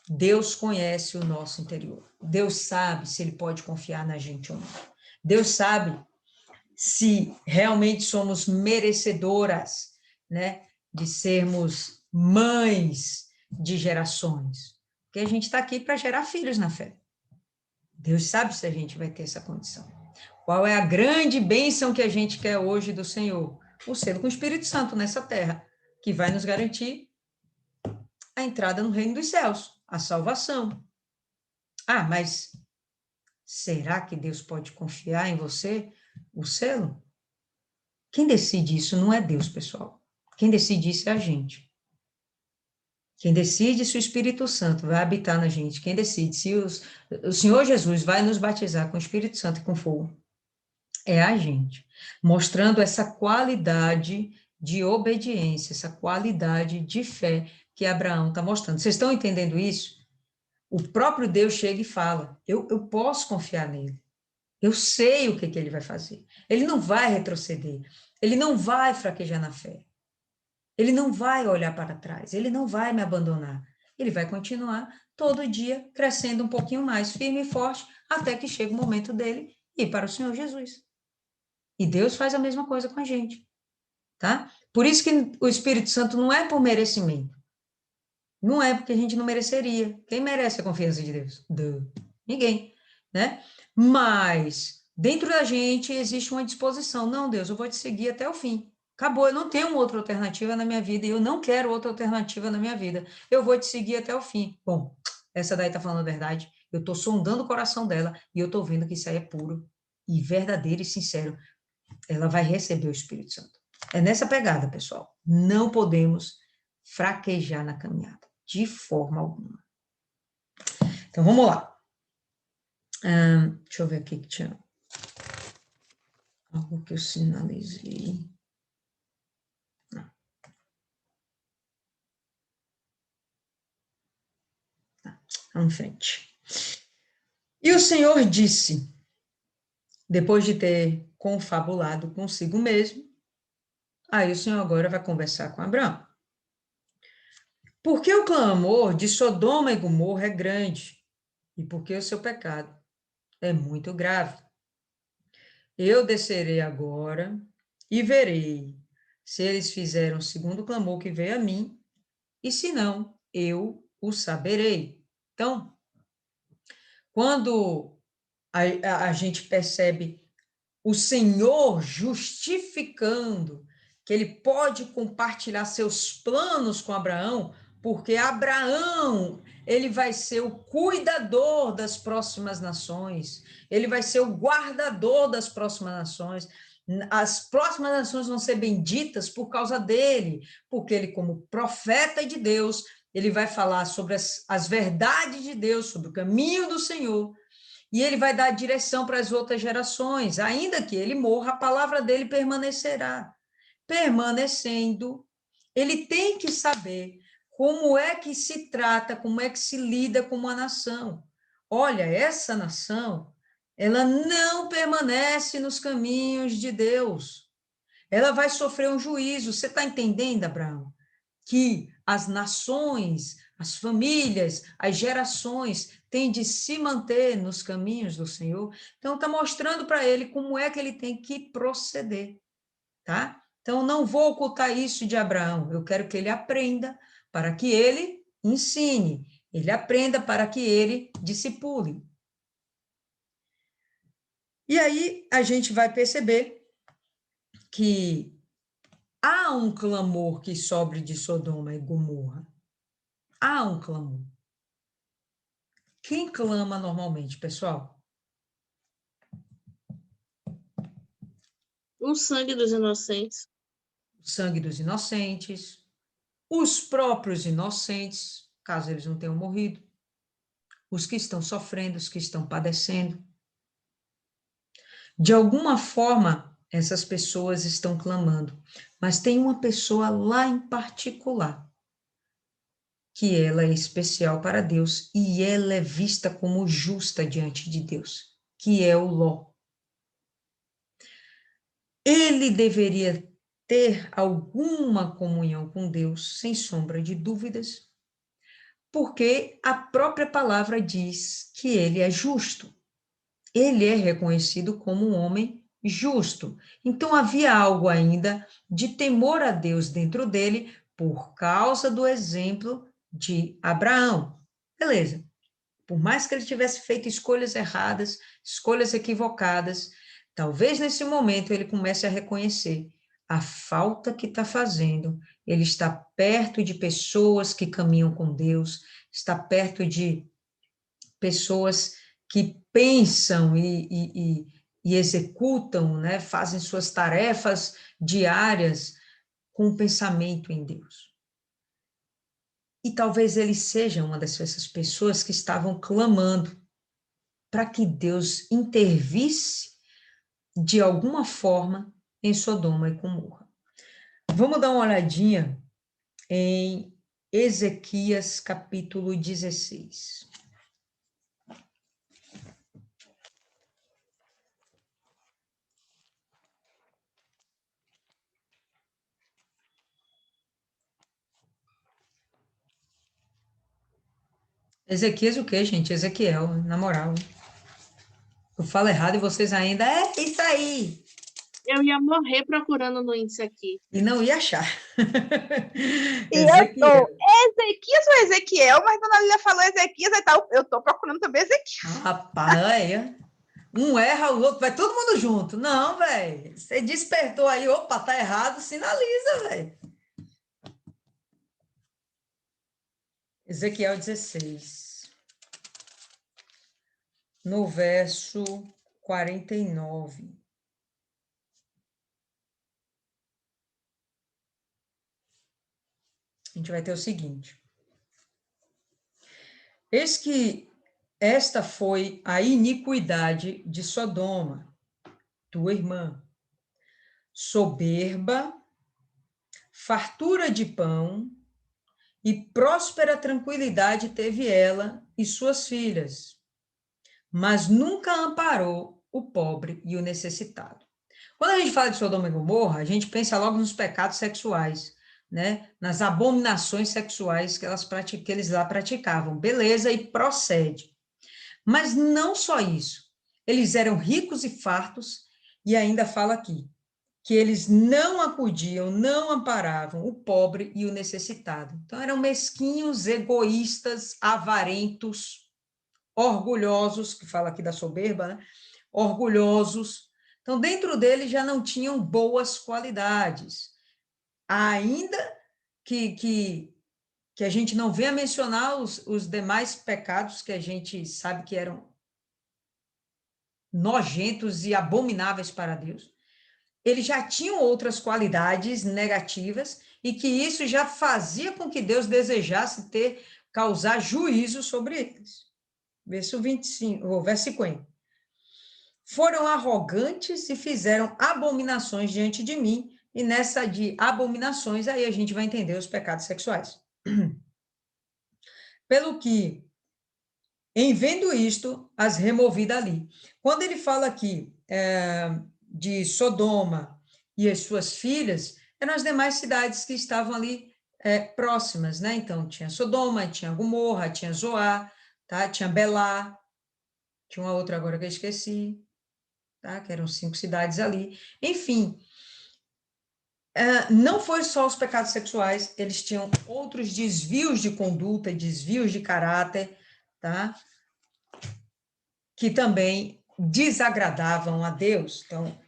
Deus conhece o nosso interior. Deus sabe se ele pode confiar na gente ou não. Deus sabe se realmente somos merecedoras, né, de sermos mães de gerações. Porque a gente está aqui para gerar filhos na fé. Deus sabe se a gente vai ter essa condição. Qual é a grande bênção que a gente quer hoje do Senhor? O selo com o Espírito Santo nessa terra, que vai nos garantir a entrada no reino dos céus, a salvação. Ah, mas será que Deus pode confiar em você o selo? Quem decide isso não é Deus, pessoal. Quem decide isso é a gente. Quem decide se o Espírito Santo vai habitar na gente, quem decide se o Senhor Jesus vai nos batizar com o Espírito Santo e com fogo, é a gente. Mostrando essa qualidade de obediência, essa qualidade de fé que Abraão está mostrando. Vocês estão entendendo isso? O próprio Deus chega e fala, eu posso confiar nele. Eu sei o que ele vai fazer. Ele não vai retroceder. Ele não vai fraquejar na fé. Ele não vai olhar para trás. Ele não vai me abandonar. Ele vai continuar todo dia crescendo um pouquinho mais, firme e forte, até que chega o momento dele ir para o Senhor Jesus. E Deus faz a mesma coisa com a gente. Tá? Por isso que o Espírito Santo não é por merecimento. Não é porque a gente não mereceria. Quem merece a confiança de Deus? Ninguém, né? Mas dentro da gente existe uma disposição. Não, Deus, eu vou te seguir até o fim. Acabou, eu não tenho outra alternativa na minha vida e eu não quero outra alternativa na minha vida. Eu vou te seguir até o fim. Bom, essa daí tá falando a verdade. Eu tô sondando o coração dela e eu tô vendo que isso aí é puro e verdadeiro e sincero. Ela vai receber o Espírito Santo. É nessa pegada, pessoal. Não podemos fraquejar na caminhada, de forma alguma. Então, vamos lá. Deixa eu ver aqui que tinha algo que eu sinalizei. Não. Tá, vamos em frente. E o Senhor disse, depois de ter confabulado consigo mesmo, aí o Senhor agora vai conversar com Abraão. Porque o clamor de Sodoma e Gomorra é grande, e porque o seu pecado é muito grave. Eu descerei agora e verei se eles fizeram segundo o clamor que veio a mim, e se não, eu o saberei. Então, quando a gente percebe o Senhor justificando que ele pode compartilhar seus planos com Abraão, porque Abraão, ele vai ser o cuidador das próximas nações, ele vai ser o guardador das próximas nações. As próximas nações vão ser benditas por causa dele, porque ele, como profeta de Deus, ele vai falar sobre as verdades de Deus, sobre o caminho do Senhor, e ele vai dar direção para as outras gerações. Ainda que ele morra, a palavra dele permanecerá. Permanecendo, ele tem que saber como é que se trata, como é que se lida com uma nação. Olha, essa nação, ela não permanece nos caminhos de Deus. Ela vai sofrer um juízo. Você está entendendo, Abraão? Que as nações, as famílias, as gerações têm de se manter nos caminhos do Senhor. Então, está mostrando para ele como é que ele tem que proceder, tá? Então, não vou ocultar isso de Abraão. Eu quero que ele aprenda para que ele ensine. Ele aprenda para que ele discipule. E aí, a gente vai perceber que há um clamor que sobe de Sodoma e Gomorra. há um clamor. Quem clama normalmente, pessoal? O sangue dos inocentes. O sangue dos inocentes, os próprios inocentes, caso eles não tenham morrido, os que estão sofrendo, os que estão padecendo. De alguma forma, essas pessoas estão clamando, mas tem uma pessoa lá em particular, que ela é especial para Deus e ela é vista como justa diante de Deus, que é o Ló. Ele deveria ter alguma comunhão com Deus, sem sombra de dúvidas, porque a própria palavra diz que ele é justo. Ele é reconhecido como um homem justo. Então havia algo ainda de temor a Deus dentro dele por causa do exemplo de Abraão. Beleza. Por mais que ele tivesse feito escolhas erradas, escolhas equivocadas, talvez nesse momento ele comece a reconhecer a falta que está fazendo. Ele está perto de pessoas que caminham com Deus, está perto de pessoas que pensam e executam, né, fazem suas tarefas diárias com o pensamento em Deus. E talvez ele seja uma dessas pessoas que estavam clamando para que Deus intervisse de alguma forma em Sodoma e Gomorra. Vamos dar uma olhadinha em Ezequias capítulo 16. Ezequias o quê, gente? Ezequiel, na moral. Eu falo errado e vocês ainda, é isso aí. Eu ia morrer procurando no índice aqui. E não ia achar. E eu tô Ezequiel. Ezequias ou Ezequiel, mas Dona Lília falou Ezequias e tal. Eu tô procurando também Ezequiel. Rapaz, aí. Um erra, o outro vai todo mundo junto. Não, velho. Você despertou aí, opa, tá errado, sinaliza, velho. Ezequiel 16. No verso 49. A gente vai ter o seguinte. Eis que esta foi a iniquidade de Sodoma, tua irmã. Soberba, fartura de pão e próspera tranquilidade teve ela e suas filhas, mas nunca amparou o pobre e o necessitado. Quando a gente fala de Sodoma e Gomorra, a gente pensa logo nos pecados sexuais, né? Nas abominações sexuais que eles lá praticavam. Beleza, e procede. Mas não só isso. Eles eram ricos e fartos, e ainda fala aqui, que eles não acudiam, não amparavam o pobre e o necessitado. Então, eram mesquinhos, egoístas, avarentos, orgulhosos, que fala aqui da soberba, né? Orgulhosos. Então, dentro deles já não tinham boas qualidades. Ainda que a gente não venha mencionar os demais pecados que a gente sabe que eram nojentos e abomináveis para Deus. Eles já tinham outras qualidades negativas e que isso já fazia com que Deus desejasse causar juízo sobre eles. Verso 25, ou verso 50. Foram arrogantes e fizeram abominações diante de mim, e nessa de abominações aí a gente vai entender os pecados sexuais. Pelo que, em vendo isto, as removi dali. Quando ele fala aqui de Sodoma e as suas filhas, eram as demais cidades que estavam ali próximas, né? Então, tinha Sodoma, tinha Gomorra, tinha Zoar, tá? Tinha Belá, tinha uma outra agora que eu esqueci, tá? Que eram 5 cidades ali. Enfim, não foi só os pecados sexuais, eles tinham outros desvios de conduta, desvios de caráter, tá? Que também desagradavam a Deus. Então,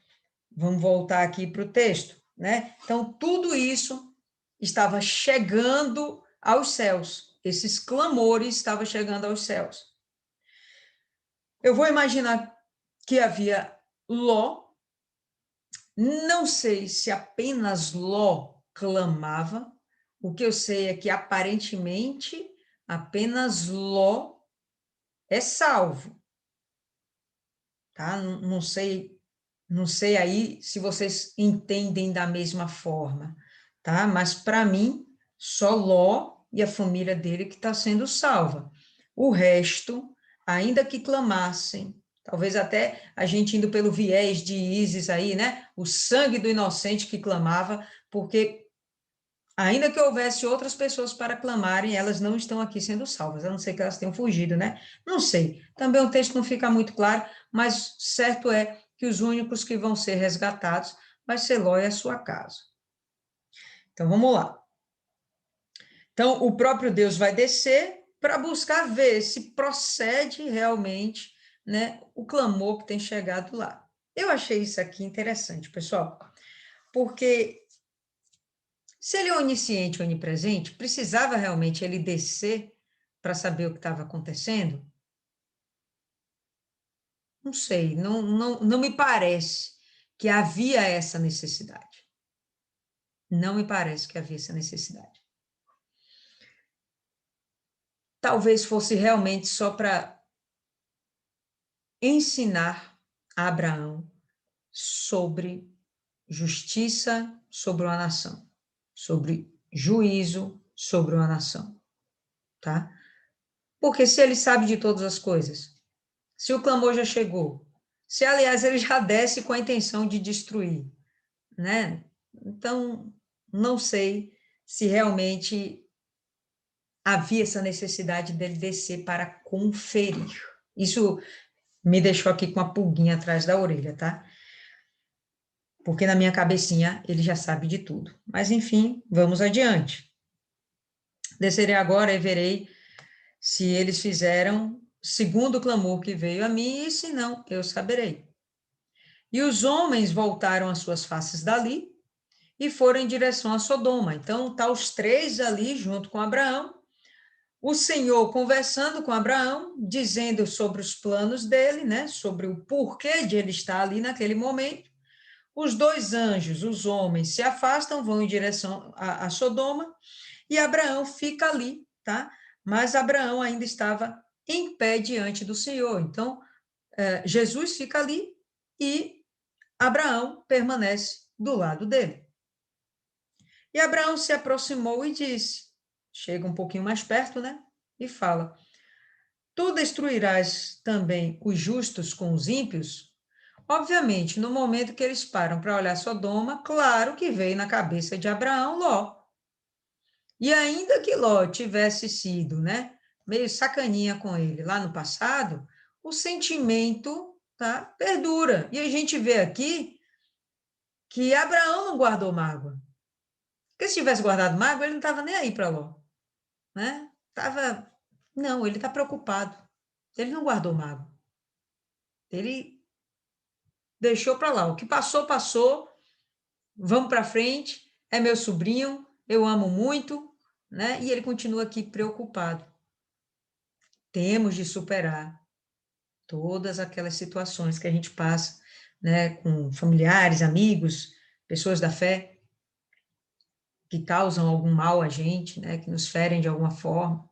vamos voltar aqui para o texto, né? Então, tudo isso estava chegando aos céus. esses clamores estavam chegando aos céus. Eu vou imaginar que havia Ló, não sei se apenas Ló clamava, o que eu sei é que aparentemente apenas Ló é salvo, tá? Não sei aí se vocês entendem da mesma forma, tá? Mas para mim, só Ló e a família dele que está sendo salva. O resto, ainda que clamassem, talvez até a gente indo pelo viés de Ísis aí, né? O sangue do inocente que clamava, porque ainda que houvesse outras pessoas para clamarem, elas não estão aqui sendo salvas, a não ser que elas tenham fugido, né? Não sei. Também o texto não fica muito claro, mas certo é que os únicos que vão ser resgatados vai ser Ló e a sua casa. Então, vamos lá. Então, o próprio Deus vai descer para buscar ver se procede realmente, né, o clamor que tem chegado lá. Eu achei isso aqui interessante, pessoal, porque se ele é onisciente, onipresente, precisava realmente ele descer para saber o que estava acontecendo? Não sei, não me parece que havia essa necessidade. Não me parece que havia essa necessidade. Talvez fosse realmente só para ensinar a Abraão sobre justiça sobre uma nação, sobre juízo sobre uma nação, tá? Porque se ele sabe de todas as coisas, se o clamor já chegou, se, aliás, ele já desce com a intenção de destruir, né? Então, não sei se realmente havia essa necessidade dele descer para conferir. Isso me deixou aqui com a pulguinha atrás da orelha, tá? Porque na minha cabecinha ele já sabe de tudo. Mas, enfim, vamos adiante. Descerei agora e verei se eles fizeram segundo o clamor que veio a mim, e se não, eu saberei. E os homens voltaram as suas faces dali e foram em direção a Sodoma. Então, tá os três ali junto com Abraão, o Senhor conversando com Abraão, dizendo sobre os planos dele, né, sobre o porquê de ele estar ali naquele momento. Os dois anjos, os homens, se afastam, vão em direção a Sodoma, e Abraão fica ali, tá? Mas Abraão ainda estava em pé diante do Senhor. Então, Jesus fica ali e Abraão permanece do lado dele. E Abraão se aproximou e disse, chega um pouquinho mais perto, né? E fala, tu destruirás também os justos com os ímpios? Obviamente, no momento que eles param para olhar Sodoma, claro que veio na cabeça de Abraão Ló. E ainda que Ló tivesse sido, né, meio sacaninha com ele lá no passado, o sentimento, tá, perdura. E a gente vê aqui que Abraão não guardou mágoa. Porque se tivesse guardado mágoa, ele não estava nem aí para Ló, né? Não, ele está preocupado. Ele não guardou mágoa. Ele deixou para lá. O que passou, passou. Vamos para frente. É meu sobrinho, eu amo muito, né? E ele continua aqui preocupado. Temos de superar todas aquelas situações que a gente passa, né, com familiares, amigos, pessoas da fé, que causam algum mal a gente, né, que nos ferem de alguma forma.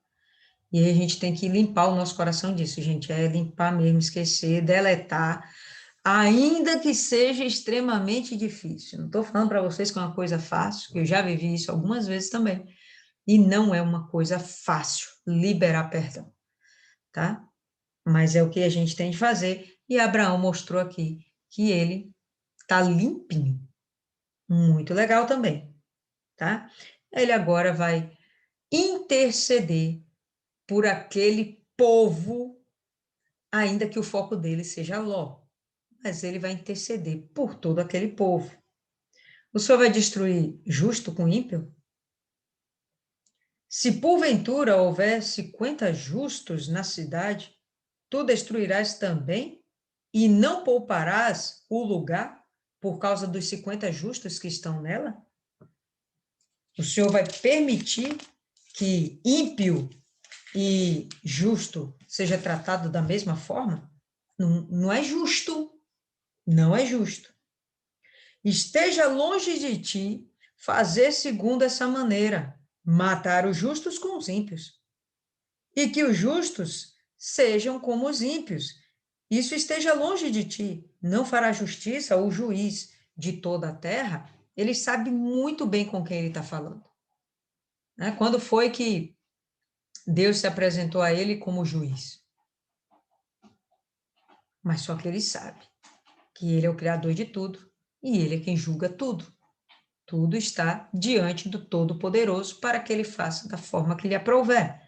E aí a gente tem que limpar o nosso coração disso, gente, é limpar mesmo, esquecer, deletar, ainda que seja extremamente difícil. Não estou falando para vocês que é uma coisa fácil, que eu já vivi isso algumas vezes também, e não é uma coisa fácil liberar perdão, tá? Mas é o que a gente tem de fazer, e Abraão mostrou aqui que ele está limpinho. Muito legal também, tá? Ele agora vai interceder por aquele povo, ainda que o foco dele seja Ló, mas ele vai interceder por todo aquele povo. O Senhor vai destruir justo com ímpio? Se porventura houver 50 justos na cidade, tu destruirás também e não pouparás o lugar por causa dos 50 justos que estão nela? O Senhor vai permitir que ímpio e justo seja tratado da mesma forma? Não é justo. Não é justo. Esteja longe de ti fazer segundo essa maneira, matar os justos com os ímpios, e que os justos sejam como os ímpios. Isso esteja longe de ti, não fará justiça o juiz de toda a terra. Ele sabe muito bem com quem ele está falando. Né? Quando foi que Deus se apresentou a ele como juiz? Mas só que ele sabe que ele é o criador de tudo e ele é quem julga tudo. Tudo está diante do Todo-Poderoso para que ele faça da forma que lhe aprouver.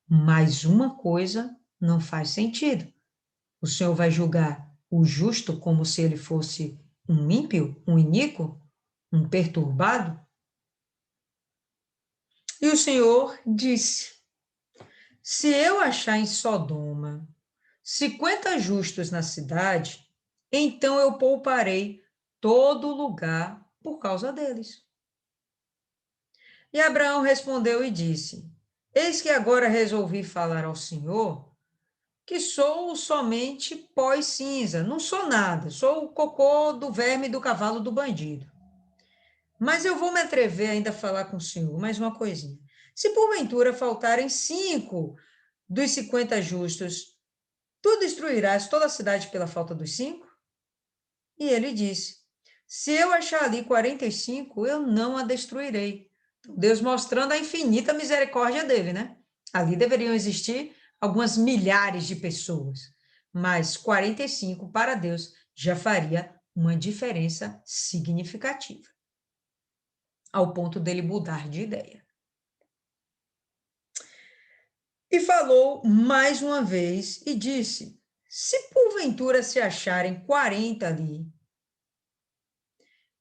Mas uma coisa não faz sentido. O Senhor vai julgar o justo como se ele fosse um ímpio, um iníquo, um perturbado? E o Senhor disse: se eu achar em Sodoma 50 justos na cidade, então eu pouparei todo lugar por causa deles. E Abraão respondeu e disse: eis que agora resolvi falar ao Senhor que sou somente pó e cinza, não sou nada, sou o cocô do verme do cavalo do bandido. Mas eu vou me atrever ainda a falar com o Senhor mais uma coisinha. Se porventura faltarem 5 dos 50 justos, tu destruirás toda a cidade pela falta dos 5? E ele disse: se eu achar ali 45, eu não a destruirei. Deus mostrando a infinita misericórdia dele, né? Ali deveriam existir algumas milhares de pessoas, mas 45 para Deus já faria uma diferença significativa, ao ponto dele mudar de ideia. E falou mais uma vez e disse: se porventura se acharem 40 ali,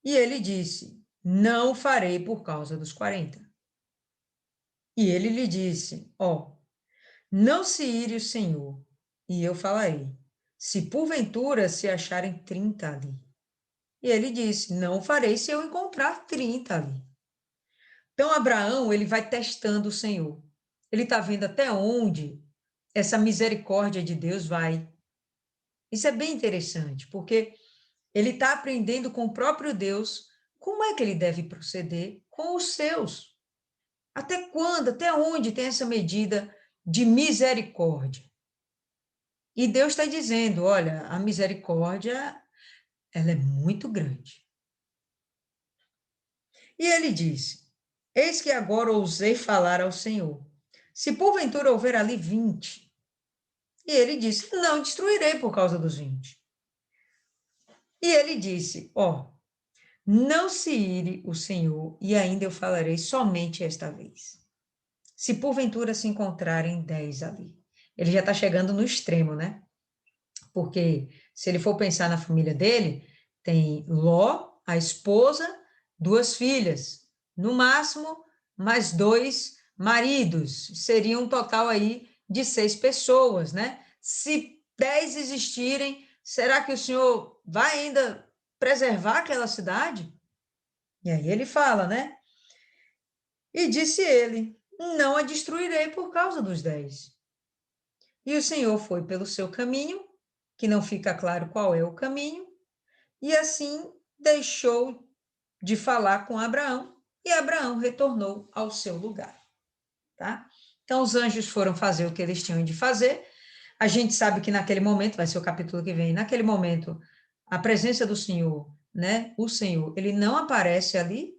e ele disse: não farei por causa dos 40. E ele lhe disse: ó, não se ire o Senhor, e eu falarei, se porventura se acharem 30 ali. E ele disse: não farei se eu encontrar 30 ali. Então, Abraão, ele vai testando o Senhor. Ele está vendo até onde essa misericórdia de Deus vai. Isso é bem interessante, porque ele está aprendendo com o próprio Deus como é que ele deve proceder com os seus. Até quando, até onde tem essa medida de misericórdia? E Deus está dizendo, olha, a misericórdia, ela é muito grande. E ele disse, eis que agora ousei falar ao Senhor, se porventura houver ali 20. E ele disse, não destruirei por causa dos 20. E ele disse, ó, não se ire o Senhor, e ainda eu falarei somente esta vez. Se porventura se encontrarem 10 ali. Ele já está chegando no extremo, né? Porque se ele for pensar na família dele, tem Ló, a esposa, 2 filhas, no máximo mais 2 maridos, seria um total aí de 6 pessoas, né? Se 10 existirem, será que o Senhor vai ainda preservar aquela cidade? E aí ele fala, né? E disse ele, não a destruirei por causa dos 10. E o Senhor foi pelo seu caminho, que não fica claro qual é o caminho, e assim deixou de falar com Abraão, e Abraão retornou ao seu lugar, tá? Então, os anjos foram fazer o que eles tinham de fazer. A gente sabe que naquele momento, vai ser o capítulo que vem, naquele momento, a presença do Senhor, né? O Senhor, ele não aparece ali,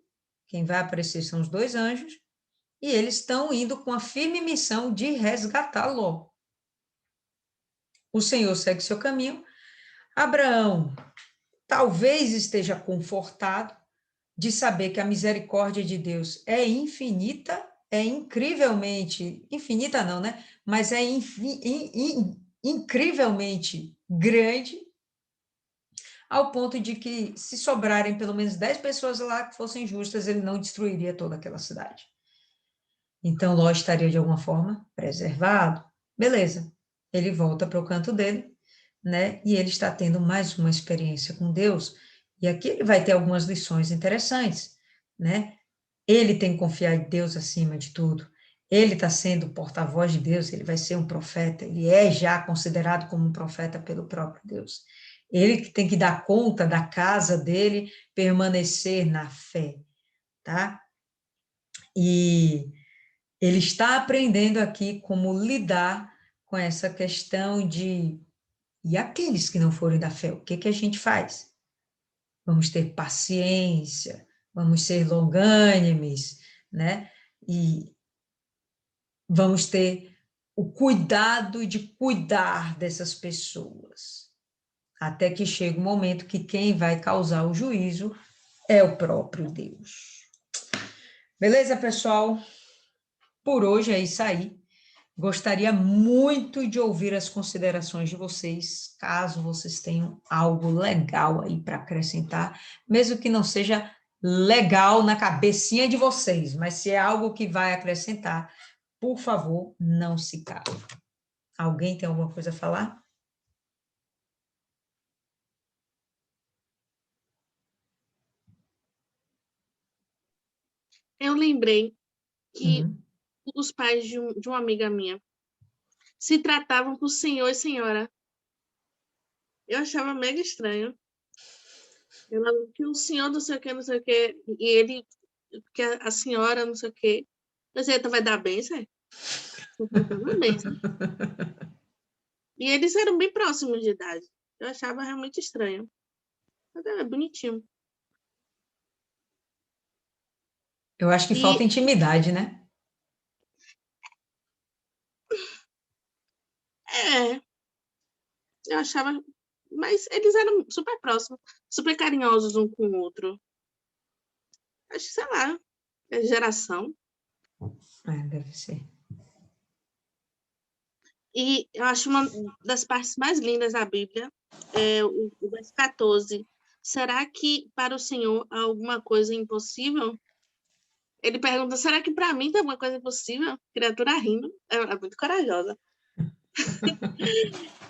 quem vai aparecer são os 2 anjos, e eles estão indo com a firme missão de resgatar Ló. O Senhor segue seu caminho. Abraão talvez esteja confortado de saber que a misericórdia de Deus é infinita, é incrivelmente, infinita não, né? Mas é incrivelmente grande, ao ponto de que, se sobrarem pelo menos 10 pessoas lá que fossem justas, ele não destruiria toda aquela cidade. Então, Ló estaria, de alguma forma, preservado. Beleza. Ele volta para o canto dele, né? E ele está tendo mais uma experiência com Deus. E aqui ele vai ter algumas lições interessantes, né? Ele tem que confiar em Deus acima de tudo. Ele está sendo porta-voz de Deus, ele vai ser um profeta, ele é já considerado como um profeta pelo próprio Deus. Ele que tem que dar conta da casa dele, permanecer na fé, tá? E ele está aprendendo aqui como lidar com essa questão de, e aqueles que não forem da fé, o que que a gente faz? Vamos ter paciência, vamos ser longânimes, né? E vamos ter o cuidado de cuidar dessas pessoas, até que chegue o momento que quem vai causar o juízo é o próprio Deus. Beleza, pessoal? Por hoje é isso aí. Gostaria muito de ouvir as considerações de vocês, caso vocês tenham algo legal aí para acrescentar, mesmo que não seja legal na cabecinha de vocês, mas se é algo que vai acrescentar, por favor, não se cale. Alguém tem alguma coisa a falar? Eu lembrei que Uhum. os pais de uma amiga minha se tratavam por senhor e senhora. Eu achava mega estranho. Ela, que o senhor não sei o que, não sei o que, e ele, que a senhora não sei o que. Mas então vai dar benção? Uma benção. E eles eram bem próximos de idade. Eu achava realmente estranho. Mas era bonitinho. Eu acho que falta E intimidade, né? é, eu achava. Mas eles eram super próximos, super carinhosos um com o outro. Acho que, sei lá, é geração. Deve ser. E eu acho uma das partes mais lindas da Bíblia, o verso 14. Será que para o Senhor há alguma coisa impossível? Ele pergunta, será que para mim tem alguma coisa impossível? Criatura rindo, é muito corajosa.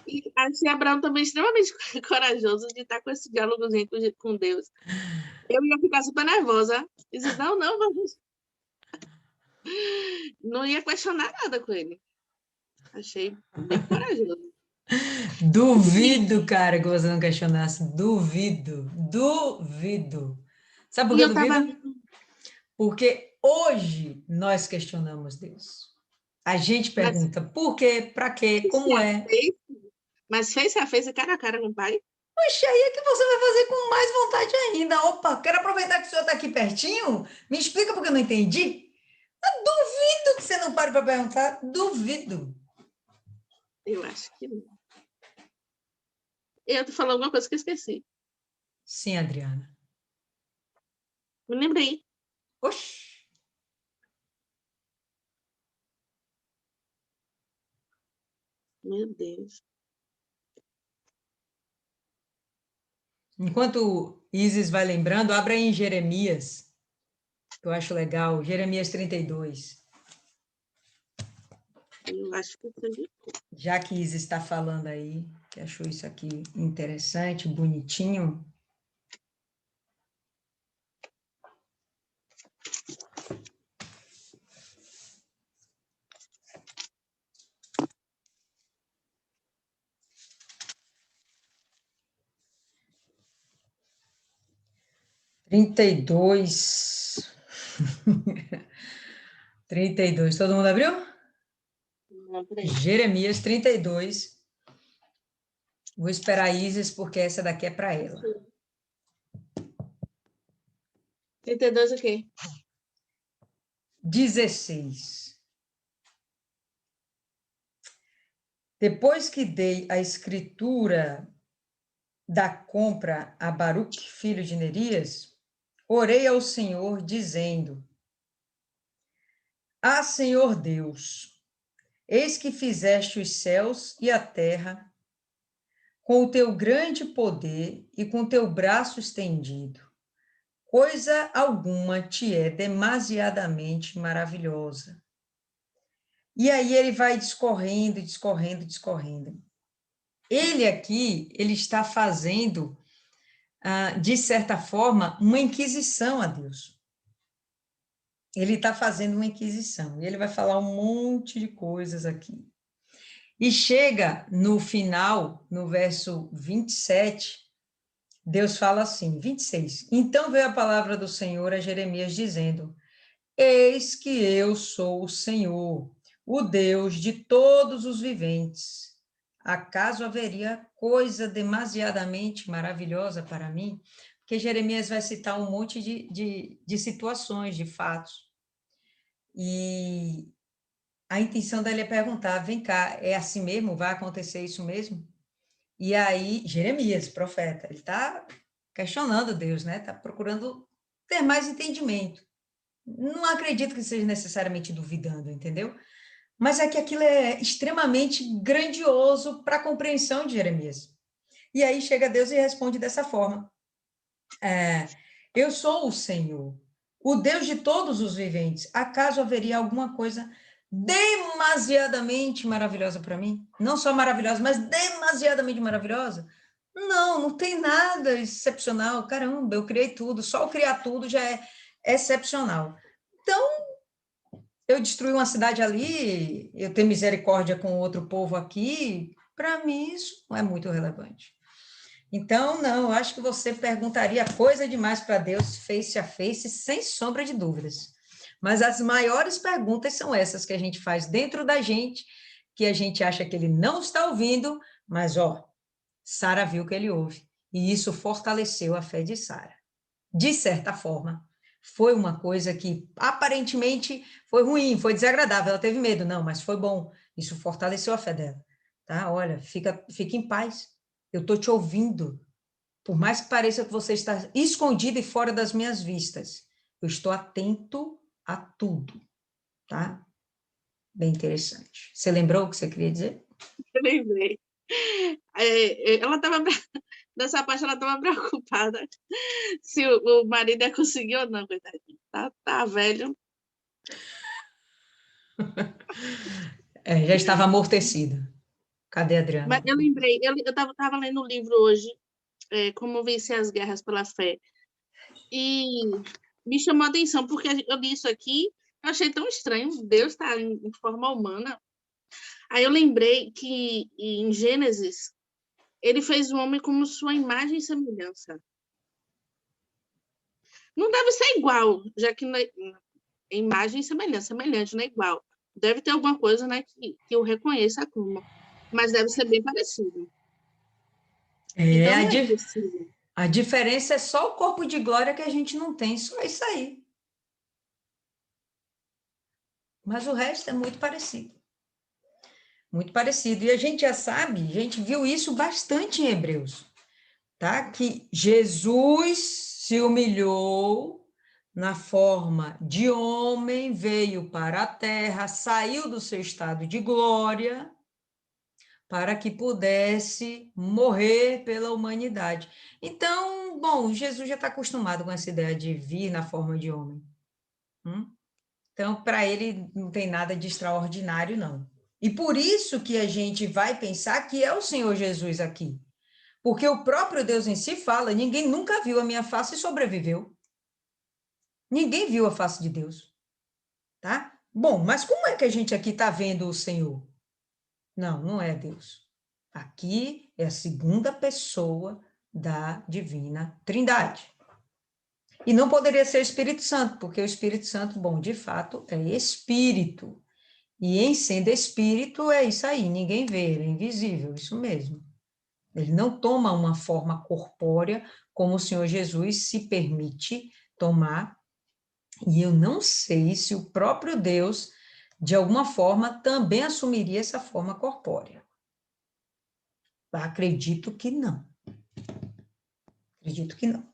E achei Abraão também extremamente corajoso de estar com esse diálogozinho com Deus. Eu ia ficar super nervosa. Disse, não, não ia questionar nada com ele. Achei bem corajoso. Duvido, cara, que você não questionasse. Duvido. Duvido. Sabe por E que eu eu tava. duvido? Porque hoje nós questionamos Deus. A gente Mas pergunta por quê, para quê, se como a é. fez, mas se a fez cara a cara com o pai. Poxa, aí é que você vai fazer com mais vontade ainda. Opa, quero aproveitar que o senhor está aqui pertinho. Me explica porque eu não entendi. Eu duvido que você não pare para perguntar. Duvido. Eu acho que não. Eu tô falando alguma coisa que eu esqueci. Sim, Adriana. Me lembrei. Oxi. Meu Deus. Enquanto Isis vai lembrando, abra aí em Jeremias, que eu acho legal. Jeremias 32. Eu acho que eu entendi. Já que Isis está falando aí, que achou isso aqui interessante, bonitinho. Trinta e dois. 32. Todo mundo abriu? Não, peraí. Jeremias 32. Vou esperar a Isis, porque essa daqui é para ela. 32 o quê? 16. Depois que dei a escritura da compra a Baruque, filho de Nerias, orei ao Senhor, dizendo: Ah, Senhor Deus, eis que fizeste os céus e a terra com o teu grande poder e com teu braço estendido. Coisa alguma te é demasiadamente maravilhosa. E aí ele vai discorrendo, discorrendo, discorrendo. Ele aqui, ele está fazendo, de certa forma, uma inquisição a Deus. ele está fazendo uma inquisição, e ele vai falar um monte de coisas aqui. E chega no final, no verso 27, Deus fala assim, 26. Então veio a palavra do Senhor a Jeremias dizendo: Eis que eu sou o Senhor, o Deus de todos os viventes. Acaso haveria coisa demasiadamente maravilhosa para mim? Porque Jeremias vai citar um monte de situações, de fatos. E a intenção dele é perguntar: vem cá, é assim mesmo? Vai acontecer isso mesmo? E aí, Jeremias, profeta, ele está questionando Deus, né? Está procurando ter mais entendimento. Não acredito que seja necessariamente duvidando, entendeu? Mas é que aquilo é extremamente grandioso para a compreensão de Jeremias. E aí chega Deus e responde dessa forma: eu sou o Senhor, o Deus de todos os viventes. Acaso haveria alguma coisa demasiadamente maravilhosa para mim? Não só maravilhosa, mas demasiadamente maravilhosa? Não, não tem nada excepcional. Caramba, eu criei tudo, só o criar tudo já é excepcional. Então, eu destruí uma cidade ali, eu ter misericórdia com outro povo aqui, para mim isso não é muito relevante. Então, não, eu acho que você perguntaria coisa demais para Deus, face a face, sem sombra de dúvidas. Mas as maiores perguntas são essas que a gente faz dentro da gente, que a gente acha que ele não está ouvindo, mas, ó, Sara viu que ele ouve. E isso fortaleceu a fé de Sara. De certa forma, foi uma coisa que aparentemente foi ruim, foi desagradável, ela teve medo, não, mas foi bom. Isso fortaleceu a fé dela. Tá? Olha, fica em paz. Eu estou te ouvindo. Por mais que pareça que você está escondido e fora das minhas vistas, eu estou atento a tudo, tá? Bem interessante. Você lembrou o que você queria dizer? Eu lembrei. Ela estava nessa parte, ela estava preocupada se o marido ia conseguir ou não, coitadinho. Tá velho. Já estava amortecida. Cadê a Mas Adriana? eu lembrei, eu estava lendo um livro hoje, Como Vencer as Guerras pela Fé, e me chamou a atenção, porque eu li isso aqui, eu achei tão estranho, Deus está em forma humana. Aí eu lembrei que em Gênesis, ele fez o homem como sua imagem e semelhança. Não deve ser igual, já que imagem e semelhança, semelhante, não é igual. Deve ter alguma coisa, né, que eu reconheça como, mas deve ser bem parecido. É, Então não é impossível. a diferença é só o corpo de glória que a gente não tem, só isso aí. Mas o resto é muito parecido. Muito parecido. E a gente já sabe, a gente viu isso bastante em Hebreus, tá? Que Jesus se humilhou na forma de homem, veio para a terra, saiu do seu estado de glória para que pudesse morrer pela humanidade. Então, bom, Jesus já está acostumado com essa ideia de vir na forma de homem. Então, para ele não tem nada de extraordinário, não. E por isso que a gente vai pensar que é o Senhor Jesus aqui. Porque o próprio Deus em si fala: ninguém nunca viu a minha face e sobreviveu. Ninguém viu a face de Deus. Tá? Bom, mas como é que a gente aqui está vendo o Senhor? Não, não é Deus. Aqui é a segunda pessoa da Divina Trindade. E não poderia ser o Espírito Santo, porque o Espírito Santo, bom, de fato, é espírito. E em sendo espírito, é isso aí, ninguém vê, ele é invisível, isso mesmo. Ele não toma uma forma corpórea como o Senhor Jesus se permite tomar, e eu não sei se o próprio Deus, de alguma forma, também assumiria essa forma corpórea. Acredito que não. Acredito que não.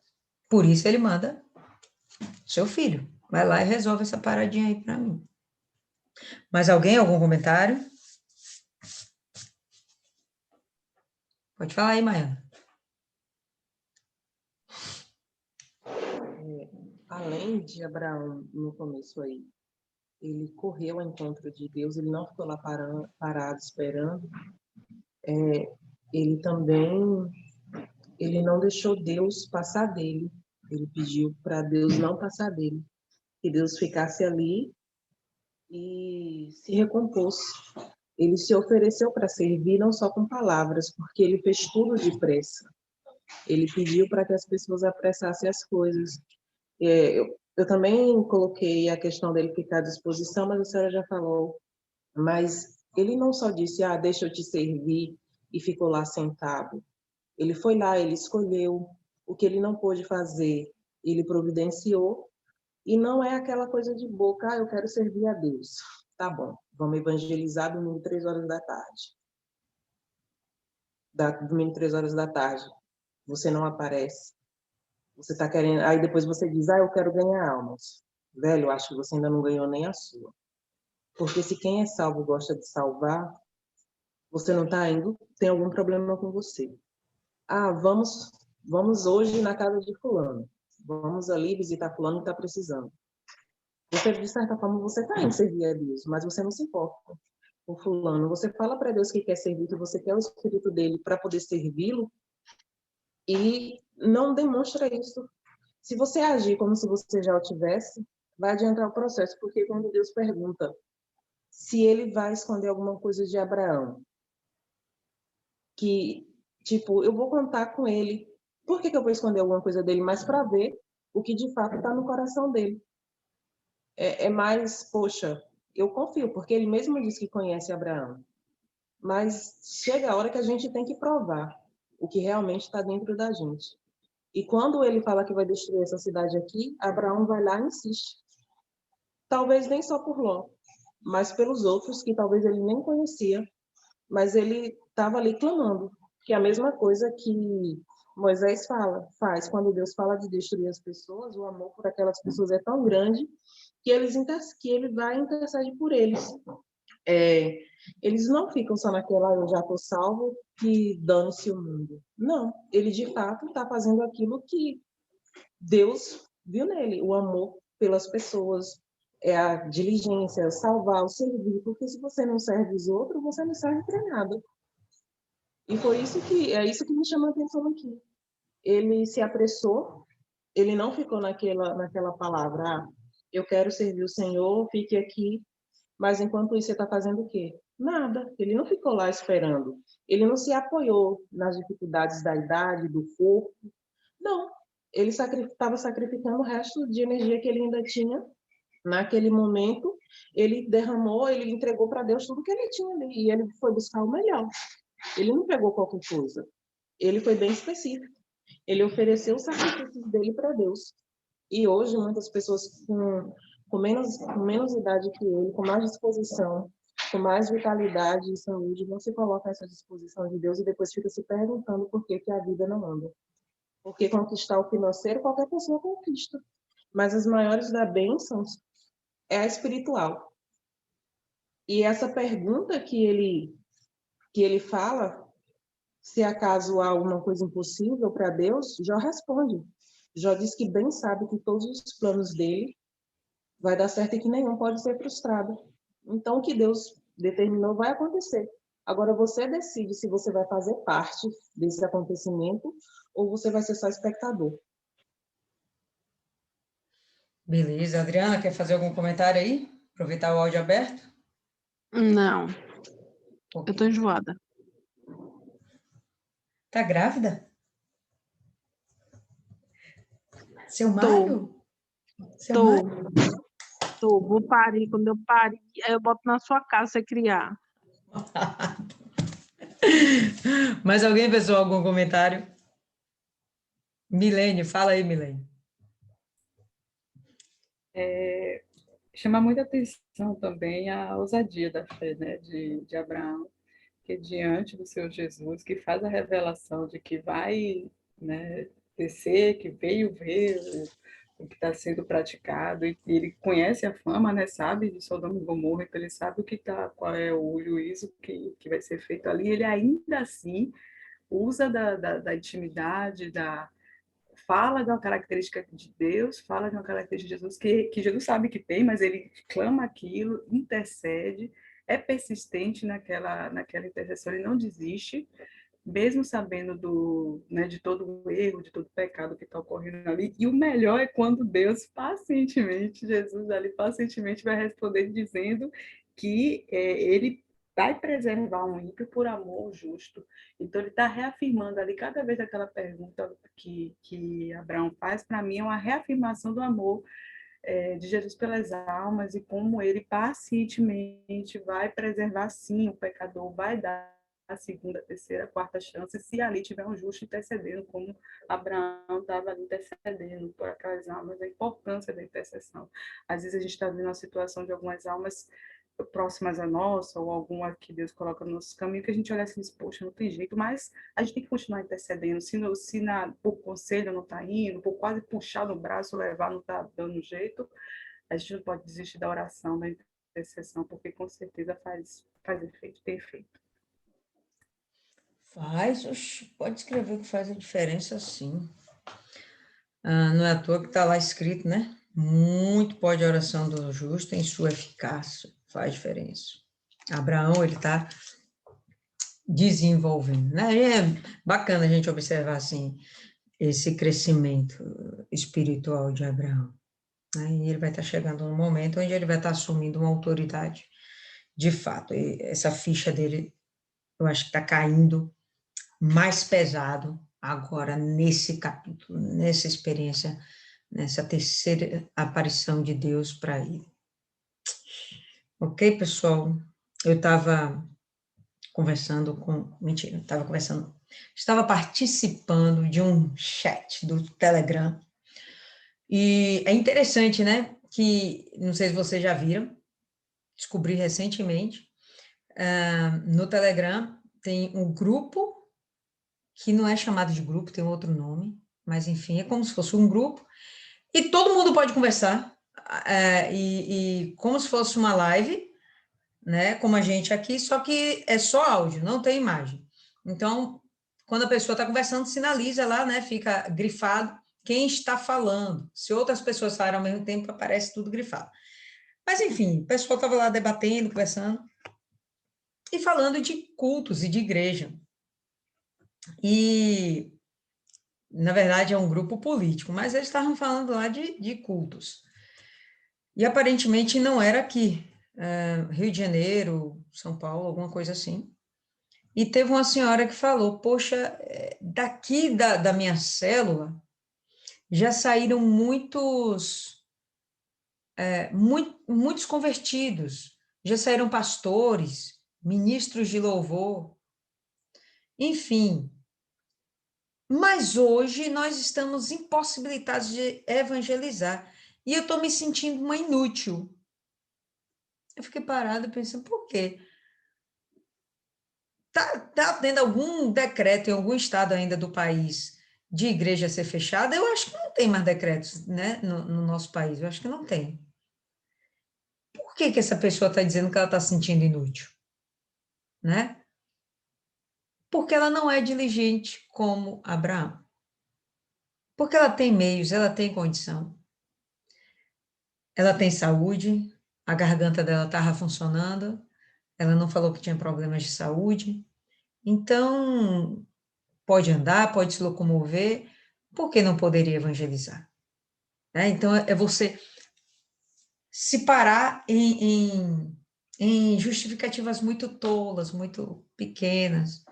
Por isso ele manda seu filho. Vai lá e resolve essa paradinha aí para mim. Mais alguém? Algum comentário? Pode falar aí, Maiana. Além de Abraão, no começo aí, ele correu ao encontro de Deus, ele não ficou lá parado esperando. Ele também, ele não deixou Deus passar dele. Ele pediu para Deus não passar dele. que Deus ficasse ali e se recompôs. Ele se ofereceu para servir não só com palavras, porque ele fez tudo depressa. Ele pediu para que as pessoas apressassem as coisas. Eu também coloquei a questão dele ficar à disposição, mas a senhora já falou. Mas ele não só disse, deixa eu te servir, e ficou lá sentado. Ele foi lá, ele escolheu o que ele não pôde fazer, ele providenciou, e não é aquela coisa de boca, eu quero servir a Deus. Tá bom, vamos evangelizar domingo 3 horas da tarde. Domingo 3 horas da tarde, você não aparece. Você está querendo, aí depois você diz, eu quero ganhar almas. Velho, eu acho que você ainda não ganhou nem a sua. Porque se quem é salvo gosta de salvar, você não está indo, tem algum problema com você. Vamos hoje na casa de fulano. Vamos ali visitar fulano que está precisando. Você, de certa forma, você está indo servir a Deus, mas você não se importa com fulano. Você fala para Deus que quer servir, que você quer o Espírito dele para poder servi-lo, e não demonstra isso. Se você agir como se você já o tivesse, vai adiantar o processo, porque quando Deus pergunta se ele vai esconder alguma coisa de Abraão, que, tipo, eu vou contar com ele. Por que eu vou esconder alguma coisa dele? Mas para ver o que de fato está no coração dele. É mais, poxa, eu confio, porque ele mesmo disse que conhece Abraão. Mas chega a hora que a gente tem que provar o que realmente está dentro da gente. E quando ele fala que vai destruir essa cidade aqui, Abraão vai lá e insiste. Talvez nem só por Ló, mas pelos outros que talvez ele nem conhecia, mas ele estava ali clamando, que é a mesma coisa que Moisés faz quando Deus fala de destruir as pessoas. O amor por aquelas pessoas é tão grande que ele vai e intercede por eles. Eles não ficam só naquela, eu já estou salvo, que dane-se o mundo. Não, ele de fato está fazendo aquilo que Deus viu nele, o amor pelas pessoas, a diligência, salvar, o servir, porque se você não serve os outros, você não serve para nada. E foi isso que me chamou a atenção aqui. Ele se apressou, ele não ficou naquela palavra, eu quero servir o Senhor, fique aqui, mas enquanto isso você está fazendo o quê? Nada. Ele não ficou lá esperando. Ele não se apoiou nas dificuldades da idade, do corpo. Não. Ele estava sacrificando o resto de energia que ele ainda tinha. Naquele momento, ele derramou, ele entregou para Deus tudo que ele tinha ali. E ele foi buscar o melhor. Ele não pegou qualquer coisa. Ele foi bem específico. Ele ofereceu os sacrifícios dele para Deus. E hoje, muitas pessoas com menos idade que ele, com mais disposição, com mais vitalidade e saúde, não se colocam a essa disposição de Deus e depois fica se perguntando por que a vida não anda. Porque conquistar o financeiro, qualquer pessoa conquista. Mas as maiores das bênçãos é a espiritual. E essa pergunta que ele fala, se acaso há alguma coisa impossível para Deus, Jó responde. Jó diz que bem sabe que todos os planos dele vai dar certo e que nenhum pode ser frustrado. Então, o que Deus determinou vai acontecer. Agora, você decide se você vai fazer parte desse acontecimento ou você vai ser só espectador. Beleza. Adriana, quer fazer algum comentário aí? Aproveitar o áudio aberto? Não, Ok. eu tô enjoada. Tá grávida? Seu Mário? Seu Tô. Mário? Vou parir. Quando eu parir, aí eu boto na sua casa você criar. Mais alguém, pessoal, algum comentário? Milene, fala aí, Milene. Chama muita atenção também a ousadia da fé, né, de Abraão, que diante do Senhor Jesus, que faz a revelação de que vai, né, descer, que veio ver o que está sendo praticado, e ele conhece a fama, né, sabe, de Sodoma e Gomorra, então ele sabe qual é o juízo que vai ser feito ali, ele ainda assim usa da intimidade, fala de uma característica de Deus, fala de uma característica de Jesus, que Jesus sabe que tem, mas ele clama aquilo, intercede, é persistente naquela intercessão, ele não desiste, mesmo sabendo né, de todo o erro, de todo o pecado que está ocorrendo ali. E o melhor é quando Deus pacientemente, Jesus ali pacientemente vai responder dizendo que ele vai preservar um ímpio por amor ao justo. Então, ele está reafirmando ali, cada vez aquela pergunta que Abraão faz, para mim é uma reafirmação do amor de Jesus pelas almas e como ele pacientemente vai preservar, sim, o pecador, vai dar a segunda, terceira, quarta chance, se ali tiver um justo intercedendo, como Abraão estava ali intercedendo por aquelas almas, a importância da intercessão. Às vezes a gente está vendo a situação de algumas almas próximas a nós, ou alguma que Deus coloca no nosso caminho, que a gente olha assim e diz, poxa, não tem jeito, mas a gente tem que continuar intercedendo. Se por conselho não está indo, por quase puxar no braço, levar, não está dando jeito, a gente não pode desistir da oração, da intercessão, porque com certeza faz efeito, tem efeito. Pode escrever que faz a diferença, sim. Não é à toa que está lá escrito, né? Muito pode a oração do justo em sua eficácia, faz diferença. Abraão, ele está desenvolvendo, né? É bacana a gente observar, assim, esse crescimento espiritual de Abraão, né? E ele vai estar chegando num momento onde ele vai estar assumindo uma autoridade, de fato. E essa ficha dele, eu acho que está caindo mais pesado agora nesse capítulo, nessa experiência, nessa terceira aparição de Deus para ele. Ok, pessoal? Eu estava estava participando de um chat do Telegram, e é interessante, né, que, não sei se vocês já viram, descobri recentemente, no Telegram tem um grupo, que não é chamado de grupo, tem outro nome, mas enfim, é como se fosse um grupo, e todo mundo pode conversar, e como se fosse uma live, né, como a gente aqui, só que é só áudio, não tem imagem. Então, quando a pessoa está conversando, sinaliza lá, né, fica grifado quem está falando. Se outras pessoas falarem ao mesmo tempo, aparece tudo grifado. Mas, enfim, o pessoal estava lá debatendo, conversando, e falando de cultos e de igreja. E, na verdade, é um grupo político, mas eles estavam falando lá de cultos. E, aparentemente, não era aqui, Rio de Janeiro, São Paulo, alguma coisa assim. E teve uma senhora que falou, poxa, daqui da minha célula já saíram muitos convertidos, já saíram pastores, ministros de louvor, enfim. Mas hoje nós estamos impossibilitados de evangelizar. E eu estou me sentindo uma inútil. Eu fiquei parada pensando, por quê? Tá tendo algum decreto em algum estado ainda do país de igreja ser fechada? Eu acho que não tem mais decretos, né, no nosso país. Eu acho que não tem. Por que essa pessoa está dizendo que ela está se sentindo inútil? Né? Porque ela não é diligente como Abraão. Porque ela tem meios, ela tem condição. Ela tem saúde, a garganta dela estava funcionando, ela não falou que tinha problemas de saúde. Então, pode andar, pode se locomover, por que não poderia evangelizar? Né? Então, é você se parar em justificativas muito tolas, muito pequenas,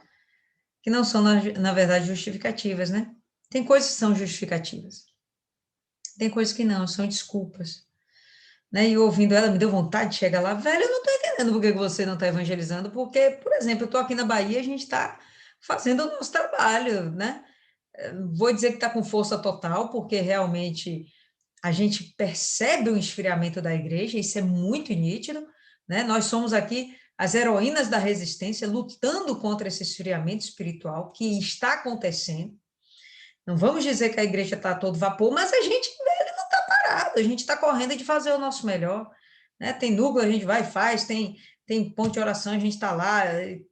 que não são, na verdade, justificativas, né? Tem coisas que são justificativas, tem coisas que não, são desculpas. Né? E ouvindo ela, me deu vontade de chegar lá, velho, eu não estou entendendo por que você não está evangelizando, porque, por exemplo, eu estou aqui na Bahia, a gente está fazendo o nosso trabalho, né? Vou dizer que está com força total, porque realmente a gente percebe o esfriamento da igreja, isso é muito nítido, né? Nós somos aqui as heroínas da resistência, lutando contra esse esfriamento espiritual que está acontecendo. Não vamos dizer que a igreja está a todo vapor, mas a gente, velho, não está parado, a gente está correndo de fazer o nosso melhor. Né? Tem núcleo, a gente vai e faz, tem ponto de oração, a gente está lá,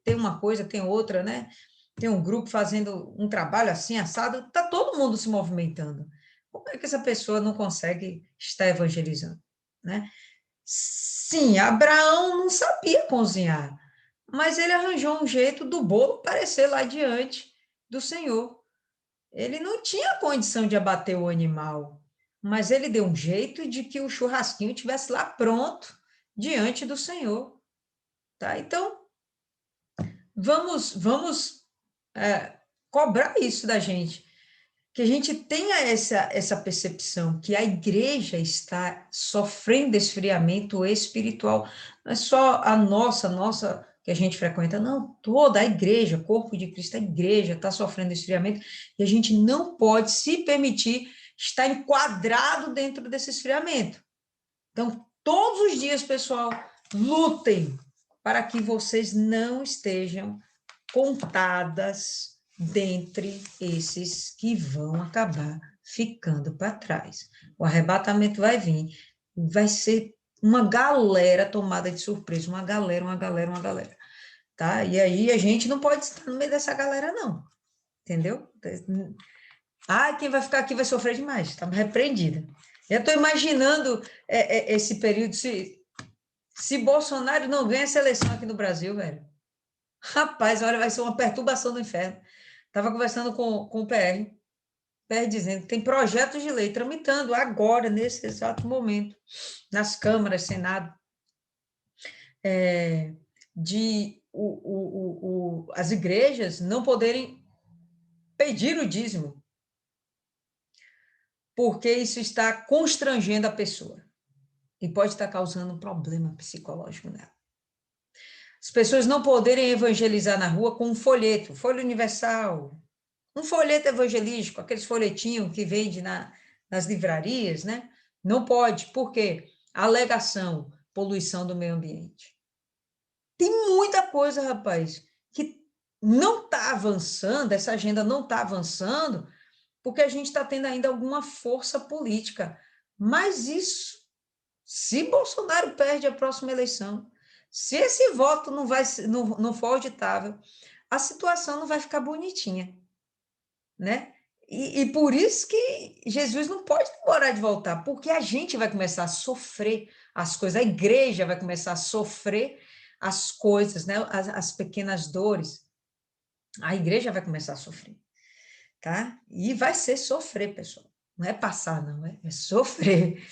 tem uma coisa, tem outra, né? Tem um grupo fazendo um trabalho assim, assado, está todo mundo se movimentando. Como é que essa pessoa não consegue estar evangelizando? Né? Sim, Abraão não sabia cozinhar, mas ele arranjou um jeito do bolo aparecer lá diante do Senhor. Ele não tinha condição de abater o animal, mas ele deu um jeito de que o churrasquinho estivesse lá pronto diante do Senhor. Tá? Então, vamos cobrar isso da gente, que a gente tenha essa percepção que a igreja está sofrendo esfriamento espiritual. Não é só a nossa que a gente frequenta, não, toda a igreja, corpo de Cristo, a igreja está sofrendo esfriamento, e a gente não pode se permitir estar enquadrado dentro desse esfriamento. Então, todos os dias, pessoal, lutem para que vocês não estejam contadas dentre esses que vão acabar ficando para trás. O arrebatamento vai vir, vai ser uma galera tomada de surpresa, uma galera, tá? E aí a gente não pode estar no meio dessa galera, não, entendeu? Quem vai ficar aqui vai sofrer demais, está repreendida. Eu estou imaginando esse período, se Bolsonaro não ganha essa eleição aqui no Brasil, velho. Rapaz, olha, vai ser uma perturbação do inferno. Estava conversando com o PR dizendo que tem projetos de lei tramitando agora, nesse exato momento, nas câmaras, Senado, de as igrejas não poderem pedir o dízimo, porque isso está constrangendo a pessoa e pode estar causando um problema psicológico nela. As pessoas não poderem evangelizar na rua com um folheto, Folha Universal, um folheto evangelístico, aqueles folhetinhos que vende nas livrarias, né? Não pode, por quê? Alegação, poluição do meio ambiente. Tem muita coisa, rapaz, que não está avançando, essa agenda não está avançando, porque a gente está tendo ainda alguma força política. Mas isso, se Bolsonaro perde a próxima eleição, se esse voto não for auditável, a situação não vai ficar bonitinha, né? E por isso que Jesus não pode demorar de voltar, porque a gente vai começar a sofrer as coisas, a igreja vai começar a sofrer as coisas, né? As pequenas dores, a igreja vai começar a sofrer, tá? E vai ser sofrer, pessoal. Não é passar, não, é sofrer.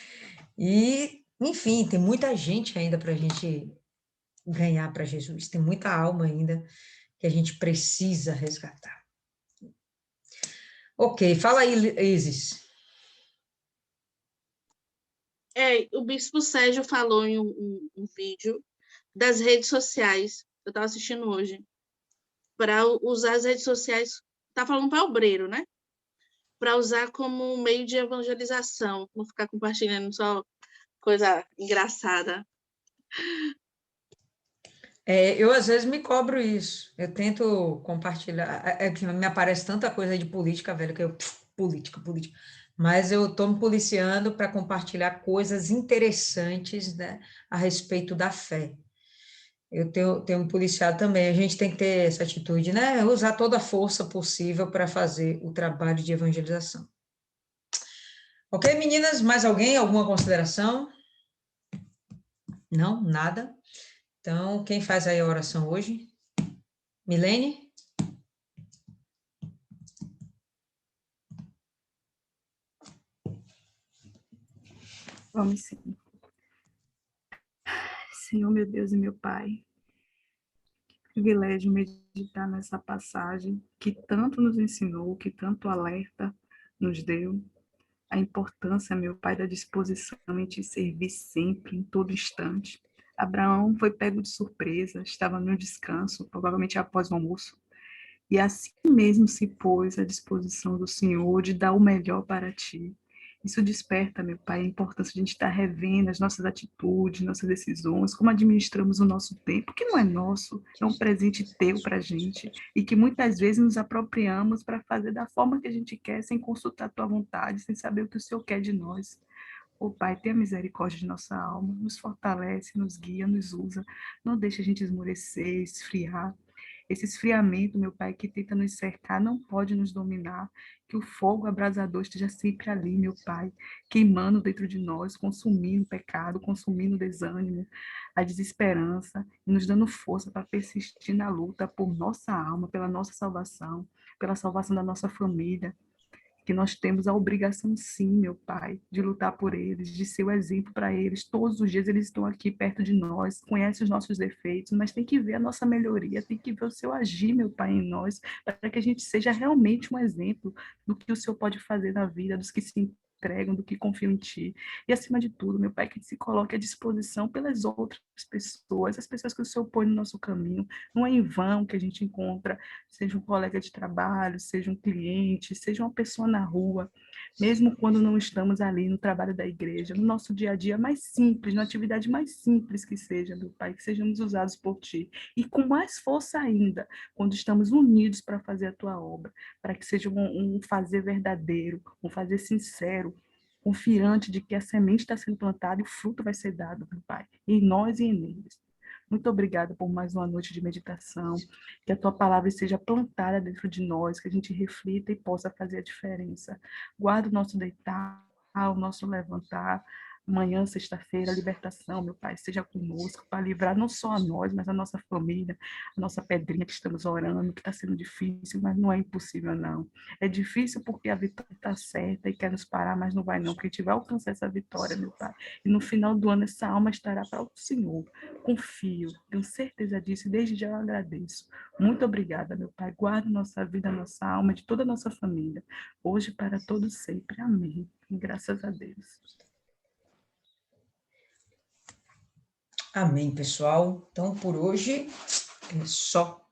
E, enfim, tem muita gente ainda para a gente ganhar para Jesus, tem muita alma ainda que a gente precisa resgatar. Ok, fala aí, Isis. O Bispo Sérgio falou em um vídeo das redes sociais, eu estava assistindo hoje, para usar as redes sociais, tá falando para obreiro, né? Para usar como um meio de evangelização, não ficar compartilhando só coisa engraçada. Eu, às vezes, me cobro isso. Eu tento compartilhar. Que me aparece tanta coisa de política, velho, que eu. Política. Mas eu estou me policiando para compartilhar coisas interessantes, né, a respeito da fé. Eu tenho me policiado também. A gente tem que ter essa atitude, né? Usar toda a força possível para fazer o trabalho de evangelização. Ok, meninas? Mais alguém? Alguma consideração? Não? Nada? Então, quem faz aí a oração hoje? Milene? Vamos sim. Senhor, meu Deus e meu Pai, que privilégio meditar nessa passagem que tanto nos ensinou, que tanto alerta nos deu, a importância, meu Pai, da disposição em te servir sempre, em todo instante. Abraão foi pego de surpresa, estava no descanso, provavelmente após o almoço, e assim mesmo se pôs à disposição do Senhor de dar o melhor para ti. Isso desperta, meu Pai, a importância de a gente estar revendo as nossas atitudes, nossas decisões, como administramos o nosso tempo, que não é nosso, é um presente teu para a gente, e que muitas vezes nos apropriamos para fazer da forma que a gente quer, sem consultar a tua vontade, sem saber o que o Senhor quer de nós. Ô Pai, tenha misericórdia de nossa alma, nos fortalece, nos guia, nos usa, não deixe a gente esmorecer, esfriar, Esse esfriamento, meu Pai, que tenta nos cercar, não pode nos dominar. Que o fogo abrasador esteja sempre ali, meu Pai, queimando dentro de nós, consumindo o pecado, consumindo o desânimo, a desesperança, e nos dando força para persistir na luta por nossa alma, pela nossa salvação, pela salvação da nossa família, que nós temos a obrigação, sim, meu Pai, de lutar por eles, de ser o exemplo para eles. Todos os dias eles estão aqui perto de nós, conhecem os nossos defeitos, mas tem que ver a nossa melhoria, tem que ver o seu agir, meu Pai, em nós, para que a gente seja realmente um exemplo do que o Senhor pode fazer na vida, dos que se entregam, do que confiam em Ti. E, acima de tudo, meu Pai, que se coloque à disposição pelas outras pessoas, as pessoas que o Senhor põe no nosso caminho. Não é em vão que a gente encontra, seja um colega de trabalho, seja um cliente, seja uma pessoa na rua, mesmo quando não estamos ali no trabalho da igreja, no nosso dia a dia mais simples, na atividade mais simples que seja, meu Pai, que sejamos usados por Ti. E com mais força ainda, quando estamos unidos para fazer a Tua obra, para que seja um fazer verdadeiro, um fazer sincero, confiante de que a semente está sendo plantada e o fruto vai ser dado, meu Pai, em nós e em eles. Muito obrigada por mais uma noite de meditação, que a Tua palavra seja plantada dentro de nós, que a gente reflita e possa fazer a diferença. Guarda o nosso deitar, o nosso levantar, amanhã, sexta-feira, a libertação, meu Pai, seja conosco, para livrar não só a nós, mas a nossa família, a nossa pedrinha que estamos orando, que está sendo difícil, mas não é impossível, não. É difícil porque a vitória está certa e quer nos parar, mas não vai não, porque a gente vai alcançar essa vitória, meu Pai. E no final do ano, essa alma estará para o Senhor. Confio, tenho certeza disso e desde já eu agradeço. Muito obrigada, meu Pai. Guarda nossa vida, nossa alma, de toda a nossa família, hoje para todos sempre. Amém. E graças a Deus. Amém, pessoal. Então, por hoje é só.